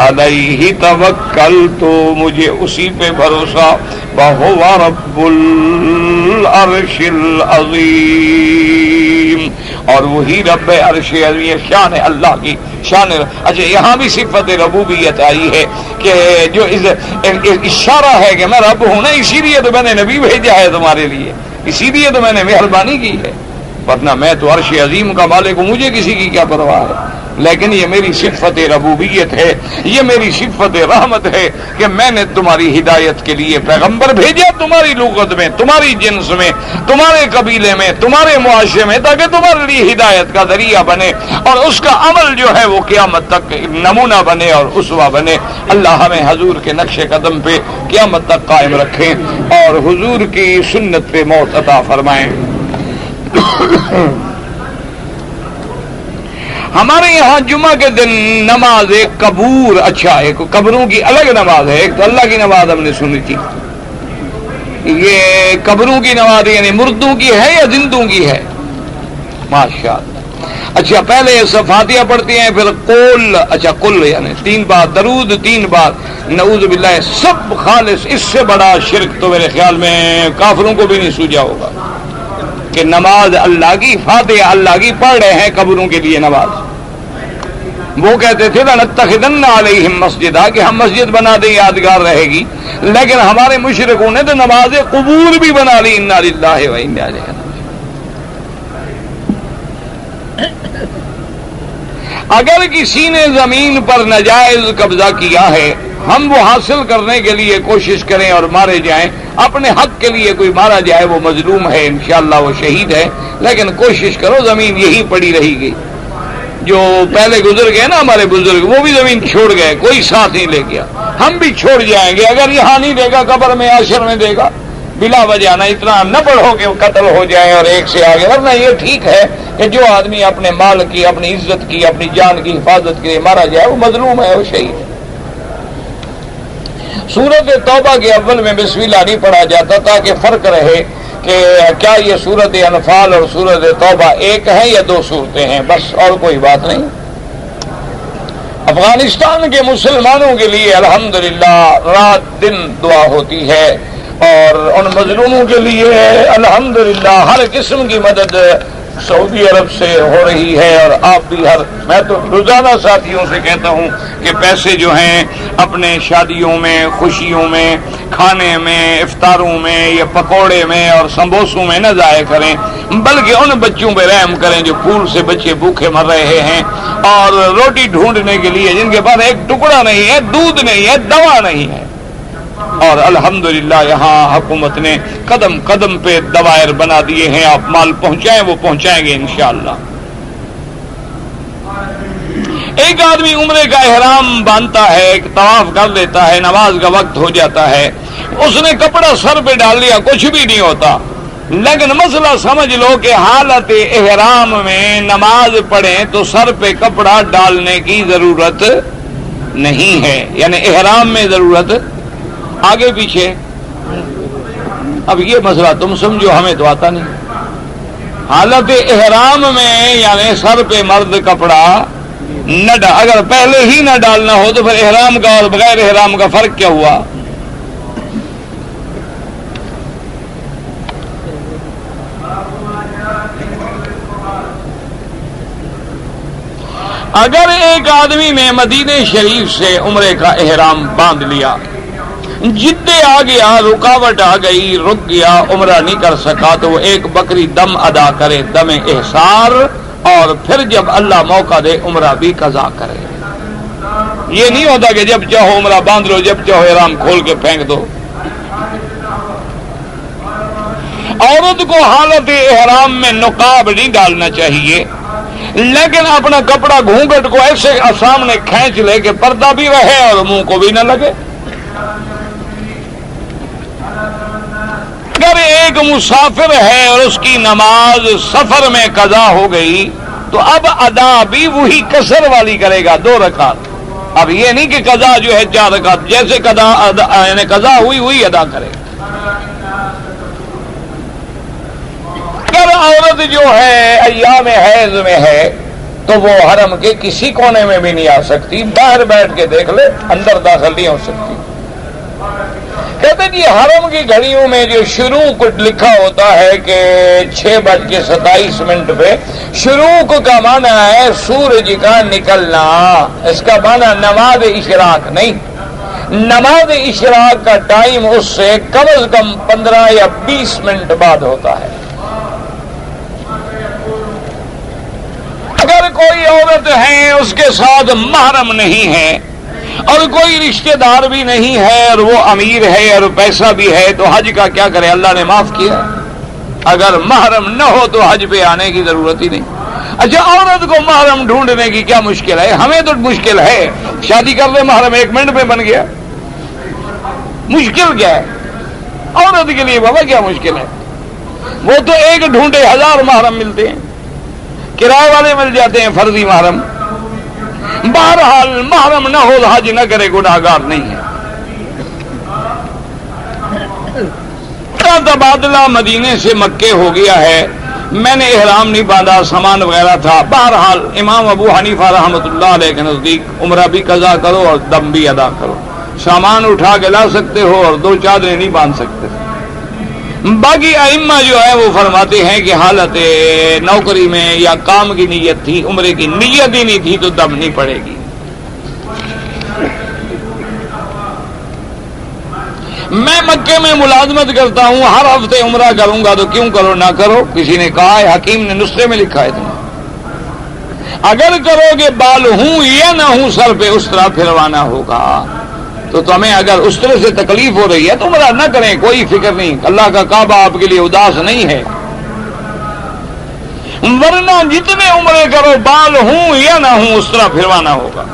علیہ توکلت، مجھے اسی پہ بھروسہ، وَهُوَ رَبُّ الْعَرْشِ الْعَظِيمِ، اور وہی رب عرش عظیم، شان اللہ کی شان۔ اچھا یہاں بھی صفت ربوبیت آئی ہے کہ جو اشارہ ہے کہ میں رب ہوں نا، اسی لیے تو میں نے نبی بھیجا ہے تمہارے لیے، اسی لیے تو میں نے مہربانی کی ہے، ورنہ میں تو عرش عظیم کا مالک ہوں، مجھے کسی کی کیا پرواہ ہے۔ لیکن یہ میری صفت ربوبیت ہے، یہ میری صفت رحمت ہے کہ میں نے تمہاری ہدایت کے لیے پیغمبر بھیجا، تمہاری لغت میں، تمہاری جنس میں، تمہارے قبیلے میں، تمہارے معاشرے میں، تاکہ تمہارے لیے ہدایت کا ذریعہ بنے، اور اس کا عمل جو ہے وہ قیامت تک نمونہ بنے اور اسوہ بنے۔ اللہ ہمیں حضور کے نقش قدم پہ قیامت تک قائم رکھیں اور حضور کی سنت پہ موت عطا فرمائیں۔ ہمارے یہاں جمعہ کے دن نماز قبور، اچھا ایک قبروں کی الگ نماز ہے، ایک تو اللہ کی نماز ہم نے سنی تھی، یہ قبروں کی نماز یعنی مردوں کی ہے یا زندوں کی ہے؟ ماشاءاللہ۔ اچھا پہلے فاتحہ پڑھتی ہیں، پھر قول، اچھا قل یعنی 3 بار درود، 3 بار نعوذ باللہ، سب خالص۔ اس سے بڑا شرک تو میرے خیال میں کافروں کو بھی نہیں سوجا ہوگا کہ نماز اللہ کی، فاتحہ اللہ کی پڑھ رہے ہیں قبروں کے لیے نماز۔ وہ کہتے تھے لَنَتَّخِذَنَّ عَلَيْهِمْ مَسْجِدًا، کہ ہم مسجد بنا دیں یادگار رہے گی، لیکن ہمارے مشرکوں نے تو نماز قبور بھی بنا لی، اِنَّا لِلَّهِ وَإِنَّا إِلَيْهِ رَاجِعُونَ۔ اگر کسی نے زمین پر ناجائز قبضہ کیا ہے، ہم وہ حاصل کرنے کے لیے کوشش کریں اور مارے جائیں، اپنے حق کے لیے کوئی مارا جائے، وہ مظلوم ہے، انشاءاللہ وہ شہید ہے، لیکن کوشش کرو زمین یہی پڑی رہے گی۔ جو پہلے گزر گئے نا ہمارے بزرگ، وہ بھی زمین چھوڑ گئے، کوئی ساتھ نہیں لے گیا، ہم بھی چھوڑ جائیں گے، اگر یہاں نہیں دے گا قبر میں عاشر میں دے گا، بلا وجہ نہ اتنا نہ پڑھو کہ قتل ہو جائیں اور ایک سے آگے، ورنہ یہ ٹھیک ہے کہ جو آدمی اپنے مال کی، اپنی عزت کی، اپنی جان کی حفاظت کے لیے مارا جائے وہ مظلوم ہے، وہ شہید ہے۔ سورت توبہ کے اول میں بسم اللہ نہیں پڑھا جاتا تاکہ فرق رہے کہ کیا یہ سورت انفال اور سورت توبہ ایک ہے یا 2 صورتیں ہیں، بس اور کوئی بات نہیں۔ افغانستان کے مسلمانوں کے لیے الحمدللہ رات دن دعا ہوتی ہے، اور ان مظلوموں کے لیے الحمدللہ ہر قسم کی مدد سعودی عرب سے ہو رہی ہے، اور آپ بھی میں تو روزانہ ساتھیوں سے کہتا ہوں کہ پیسے جو ہیں اپنے شادیوں میں، خوشیوں میں، کھانے میں، افطاروں میں یا پکوڑے میں اور سمبوسوں میں نہ ضائع کریں، بلکہ ان بچوں پہ رحم کریں جو پھول سے بچے بھوکے مر رہے ہیں اور روٹی ڈھونڈنے کے لیے جن کے پاس ایک ٹکڑا نہیں ہے، دودھ نہیں ہے، دوا نہیں ہے۔ اور الحمدللہ یہاں حکومت نے قدم قدم پہ دوائر بنا دیے ہیں، آپ مال پہنچائیں وہ پہنچائیں گے انشاءاللہ۔ ایک آدمی عمرے کا احرام باندھتا ہے، ایک طواف کر لیتا ہے، نماز کا وقت ہو جاتا ہے، اس نے کپڑا سر پہ ڈال لیا، کچھ بھی نہیں ہوتا، لیکن مسئلہ سمجھ لو کہ حالت احرام میں نماز پڑھیں تو سر پہ کپڑا ڈالنے کی ضرورت نہیں ہے، یعنی احرام میں ضرورت آگے پیچھے۔ اب یہ مسئلہ تم سمجھو، ہمیں تو آتا نہیں۔ حالت احرام میں یعنی سر پہ مرد کپڑا نہ اگر پہلے ہی نہ ڈالنا ہو تو پھر احرام کا اور بغیر احرام کا فرق کیا ہوا؟ اگر ایک آدمی نے مدینہ شریف سے عمرے کا احرام باندھ لیا جدے آ گیا، رکاوٹ آ گئی، رک گیا، عمرہ نہیں کر سکا، تو وہ ایک بکری دم ادا کرے، دم احسار، اور پھر جب اللہ موقع دے عمرہ بھی قضا کرے۔ یہ نہیں ہوتا کہ جب چاہو عمرہ باندھ لو، جب چاہو احرام کھول کے پھینک دو۔ عورت کو حالت احرام میں نقاب نہیں ڈالنا چاہیے، لیکن اپنا کپڑا گھونگھٹ کو ایسے سامنے کھینچ لے کہ پردہ بھی رہے اور منہ کو بھی نہ لگے۔ اگر ایک مسافر ہے اور اس کی نماز سفر میں قضا ہو گئی تو اب ادا بھی وہی قصر والی کرے گا، 2 رکعت۔ اب یہ نہیں کہ قضا جو ہے 4 رکعت، جیسے یعنی قضا ہوئی وہی ادا کرے۔ اگر عورت جو ہے ایام حیض میں ہے تو وہ حرم کے کسی کونے میں بھی نہیں آ سکتی، باہر بیٹھ کے دیکھ لے، اندر داخل نہیں ہو سکتی۔ کہتے ہیں کہ حرم کی گھڑیوں میں جو شروق لکھا ہوتا ہے کہ 6:27 پہ، شروق کا معنی ہے سورج کا نکلنا، اس کا معنی نماز اشراق نہیں۔ نماز اشراق کا ٹائم اس سے کم از کم 15 یا 20 منٹ بعد ہوتا ہے۔ اگر کوئی عورت ہے اس کے ساتھ محرم نہیں ہے اور کوئی رشتہ دار بھی نہیں ہے اور وہ امیر ہے اور پیسہ بھی ہے تو حج کا کیا کرے؟ اللہ نے معاف کیا۔ اگر محرم نہ ہو تو حج پہ آنے کی ضرورت ہی نہیں۔ اچھا، عورت کو محرم ڈھونڈنے کی کیا مشکل ہے؟ ہمیں تو مشکل ہے، شادی کر لے محرم 1 منٹ میں بن گیا، مشکل کیا ہے؟ عورت کے لیے بابا کیا مشکل ہے؟ وہ تو ایک ڈھونڈے 1000 محرم ملتے ہیں، کرائے والے مل جاتے ہیں فرضی محرم۔ بہرحال محرم نہ ہو حج نہ کرے، گناہگار نہیں ہے۔ تبادلہ مدینے سے مکے ہو گیا ہے، میں نے احرام نہیں باندھا، سامان وغیرہ تھا، بہرحال امام ابو حنیفہ رحمۃ اللہ علیہ کے نزدیک عمرہ بھی قضا کرو اور دم بھی ادا کرو۔ سامان اٹھا کے لا سکتے ہو اور 2 چادریں نہیں باندھ سکتے۔ باقی ائمہ جو ہے وہ فرماتے ہیں کہ حالت نوکری میں یا کام کی نیت تھی، عمرے کی نیت ہی نہیں تھی تو دم نہیں پڑے گی۔ میں مکے میں ملازمت کرتا ہوں، ہر ہفتے عمرہ کروں گا تو کیوں کرو نہ کرو؟ کسی نے کہا ہے، حکیم نے نسخے میں لکھا ہے تمہیں، اگر کرو گے بال ہوں یا نہ ہوں سر پہ اس طرح پھروانا ہوگا۔ تو تمہیں اگر اس طرح سے تکلیف ہو رہی ہے تو عمرہ نہ کریں، کوئی فکر نہیں، اللہ کا کعبہ آپ کے لیے اداس نہیں ہے۔ ورنہ جتنے عمرے کرو بال ہوں یا نہ ہوں اس طرح پھروانا ہوگا۔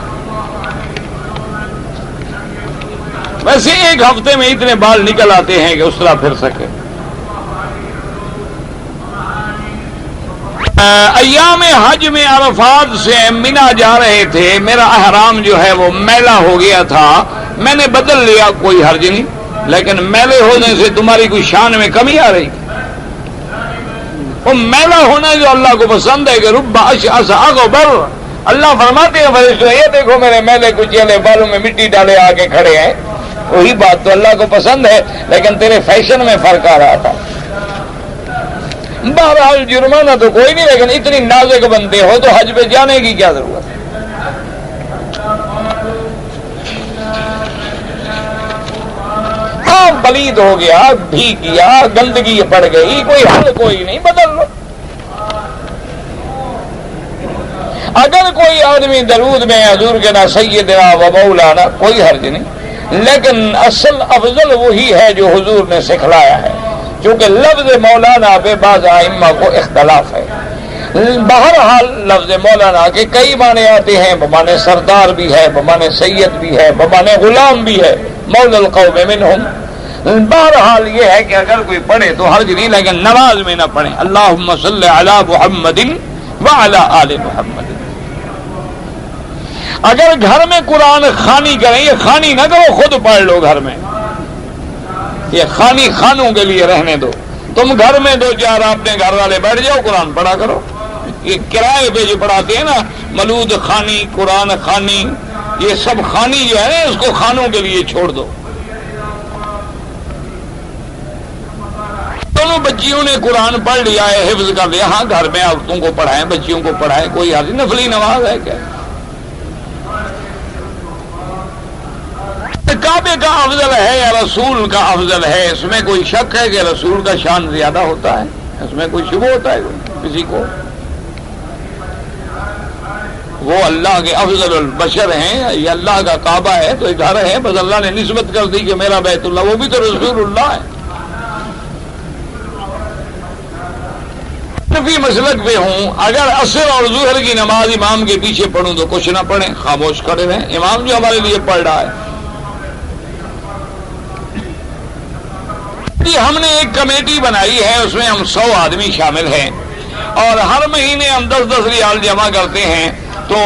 ویسے 1 ہفتے میں اتنے بال نکل آتے ہیں کہ اس طرح پھر سکے۔ ایام حج میں عرفات سے مینا جا رہے تھے، میرا احرام جو ہے وہ میلا ہو گیا تھا، میں نے بدل لیا، کوئی حرج نہیں، لیکن میلے ہونے سے تمہاری کوئی شان میں کمی آ رہی؟ وہ میلا ہونا جو اللہ کو پسند ہے کہ رب اشعث اغبر، اللہ فرماتے ہیں فرشتوں، یہ دیکھو میرے میلے کچیلے بالوں میں مٹی ڈالے آگے کھڑے ہیں، وہی بات تو اللہ کو پسند ہے، لیکن تیرے فیشن میں فرق آ رہا تھا۔ بہرحال جرمانہ تو کوئی نہیں، لیکن اتنی نازک بندے ہو تو حج پہ جانے کی کیا ضرورت ہے؟ ہاں پلید ہو گیا، بھیگ گیا، گندگی پڑ گئی، کوئی حل کوئی نہیں، بدل لو۔ اگر کوئی آدمی درود میں حضور کے نا سیدنا و مولانا، کوئی حرج نہیں، لیکن اصل افضل وہی ہے جو حضور نے سکھلایا ہے، کیونکہ لفظ مولانا پہ بعض ائمہ کو اختلاف ہے۔ بہرحال لفظ مولانا کے کئی معنی آتے ہیں، بمانے سردار بھی ہے، بمانے سید بھی ہے، بمانے غلام بھی ہے، مولا القوم منہم۔ بہرحال یہ ہے کہ اگر کوئی پڑھے تو حرج نہیں، لیکن نماز میں نہ پڑھے۔ اللہم صلی علی محمد وعلی آل محمد۔ اگر گھر میں قرآن خوانی کریں، یہ خوانی نہ کرو، خود پڑھ لو گھر میں، یہ خوانی خانوں کے لیے رہنے دو۔ تم گھر میں 2-4 اپنے گھر والے بیٹھ جاؤ، قرآن پڑھا کرو۔ یہ کرائے پہ جو پڑھاتے ہیں نا، ملود خانی، قرآن خانی، یہ سب خانی جو ہے نا، اس کو خانوں کے لیے چھوڑ دو۔ دونوں بچیوں نے قرآن پڑھ لیا ہے، حفظ کر لیا، ہاں گھر میں عورتوں کو پڑھائیں، بچیوں کو پڑھائیں، کوئی حاضر نفلی نماز ہے کیا؟ کعبے کا افضل ہے یا رسول کا افضل ہے؟ اس میں کوئی شک ہے کہ رسول کا شان زیادہ ہوتا ہے؟ اس میں کوئی شبہ ہوتا ہے کسی کو؟ وہ اللہ کے افضل البشر ہیں، یہ اللہ کا کعبہ ہے تو ادارہ ہے، بس اللہ نے نسبت کر دی کہ میرا بیت اللہ، وہ بھی تو رسول اللہ ہے۔ حنفی مسلک پہ ہوں، اگر عصر اور ظہر کی نماز امام کے پیچھے پڑھوں تو کچھ نہ پڑھیں، خاموش کھڑے رہیں، امام جو ہمارے لیے پڑھ رہا ہے۔ ہم نے ایک کمیٹی بنائی ہے، اس میں ہم 100 آدمی شامل ہیں اور ہر مہینے ہم 10-10 ریال جمع کرتے ہیں۔ تو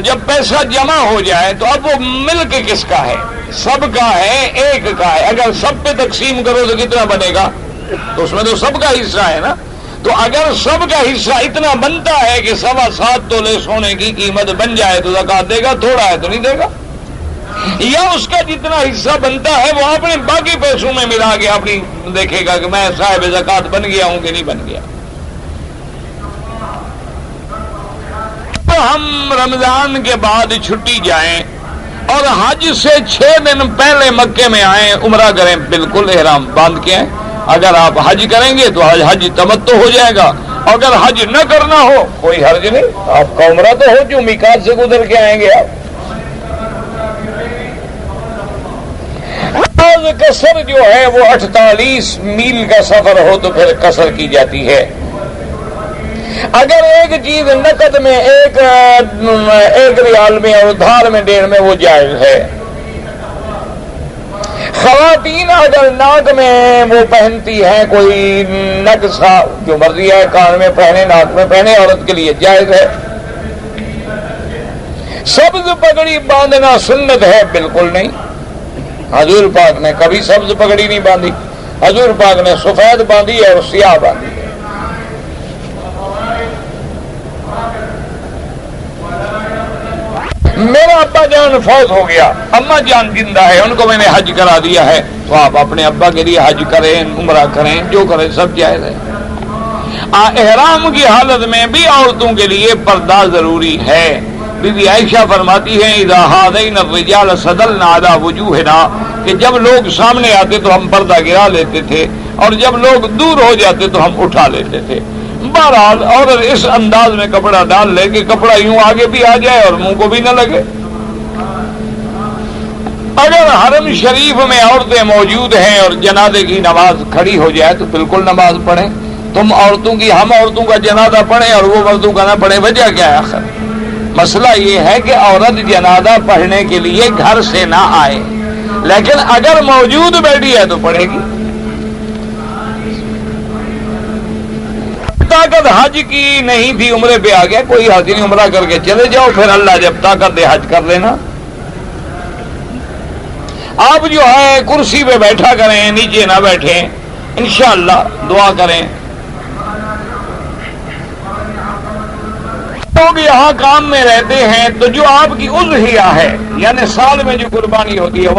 جب پیسہ جمع ہو جائے تو اب وہ ملک کس کا ہے؟ سب کا ہے، ایک کا ہے۔ اگر سب پہ تقسیم کرو تو کتنا بنے گا؟ تو اس میں تو سب کا حصہ ہے نا۔ تو اگر سب کا حصہ اتنا بنتا ہے کہ 7.25 تولے سونے کی قیمت بن جائے تو زکات دے گا؟ تھوڑا ہے تو نہیں دے گا؟ یا اس کا جتنا حصہ بنتا ہے وہ اپنے باقی پیسوں میں ملا کے اپنی دیکھے گا کہ میں صاحب زکات بن گیا ہوں کہ نہیں بن گیا۔ تو ہم رمضان کے بعد چھٹی جائیں اور حج سے 6 دن پہلے مکے میں آئیں، عمرہ کریں، بالکل احرام باندھ کے آئیں۔ اگر آپ حج کریں گے تو حج تمتع ہو جائے گا، اگر حج نہ کرنا ہو کوئی حرج نہیں، آپ کا عمرہ تو ہو جو میقات سے گزر کے آئیں گے آپ۔ قصر جو ہے وہ 48 میل کا سفر ہو تو پھر قصر کی جاتی ہے۔ اگر ایک چیز نقد میں ایک ریال میں اور ادھار میں 1.5 میں وہ جائز ہے۔ خواتین اگر ناک میں وہ پہنتی ہیں کوئی نقصہ، جو مرضی ہے، کان میں پہنے، ناک میں پہنے، عورت کے لیے جائز ہے۔ سبز پگڑی باندھنا سنت ہے؟ بالکل نہیں، حضور پاک نے کبھی سبز پگڑی نہیں باندھی، حضور پاک نے سفید باندھی ہے اور سیاہ باندھی ہے۔ میرا ابا جان فوت ہو گیا، اماں جان زندہ ہے، ان کو میں نے حج کرا دیا ہے، تو آپ اپنے ابا کے لیے حج کریں، عمرہ کریں، جو کریں سب جائز ہے۔ احرام کی حالت میں بھی عورتوں کے لیے پردہ ضروری ہے۔ بی بی عائشہ فرماتی ہیں اذا ہذین الرجال صدلنا علی وجوہنا، کہ جب لوگ سامنے آتے تو ہم پردہ گرا لیتے تھے اور جب لوگ دور ہو جاتے تو ہم اٹھا لیتے تھے۔ بہرحال عورت اس انداز میں کپڑا ڈال لے کہ کپڑا یوں آگے بھی آ جائے اور منہ کو بھی نہ لگے۔ اگر حرم شریف میں عورتیں موجود ہیں اور جنازے کی نماز کھڑی ہو جائے تو بالکل نماز پڑھیں۔ تم عورتوں کی، ہم عورتوں کا جنازہ پڑھیں اور وہ مردوں کا نہ پڑھیں، وجہ کیا ہے آخر؟ مسئلہ یہ ہے کہ عورت جنازہ پڑھنے کے لیے گھر سے نہ آئے، لیکن اگر موجود بیٹھی ہے تو پڑھے گی۔ طاقت حج کی نہیں تھی، عمرے پہ آ گیا، کوئی حج نہیں، عمرہ کر کے چلے جاؤ، پھر اللہ جب طاقت دے حج کر لینا۔ آپ جو ہے کرسی پہ بیٹھا کریں، نیچے نہ بیٹھیں، انشاءاللہ دعا کریں۔ لوگ یہاں کام میں رہتے ہیں تو جو آپ کی اضحیہ ہے، یعنی سال میں جو قربانی ہوتی ہے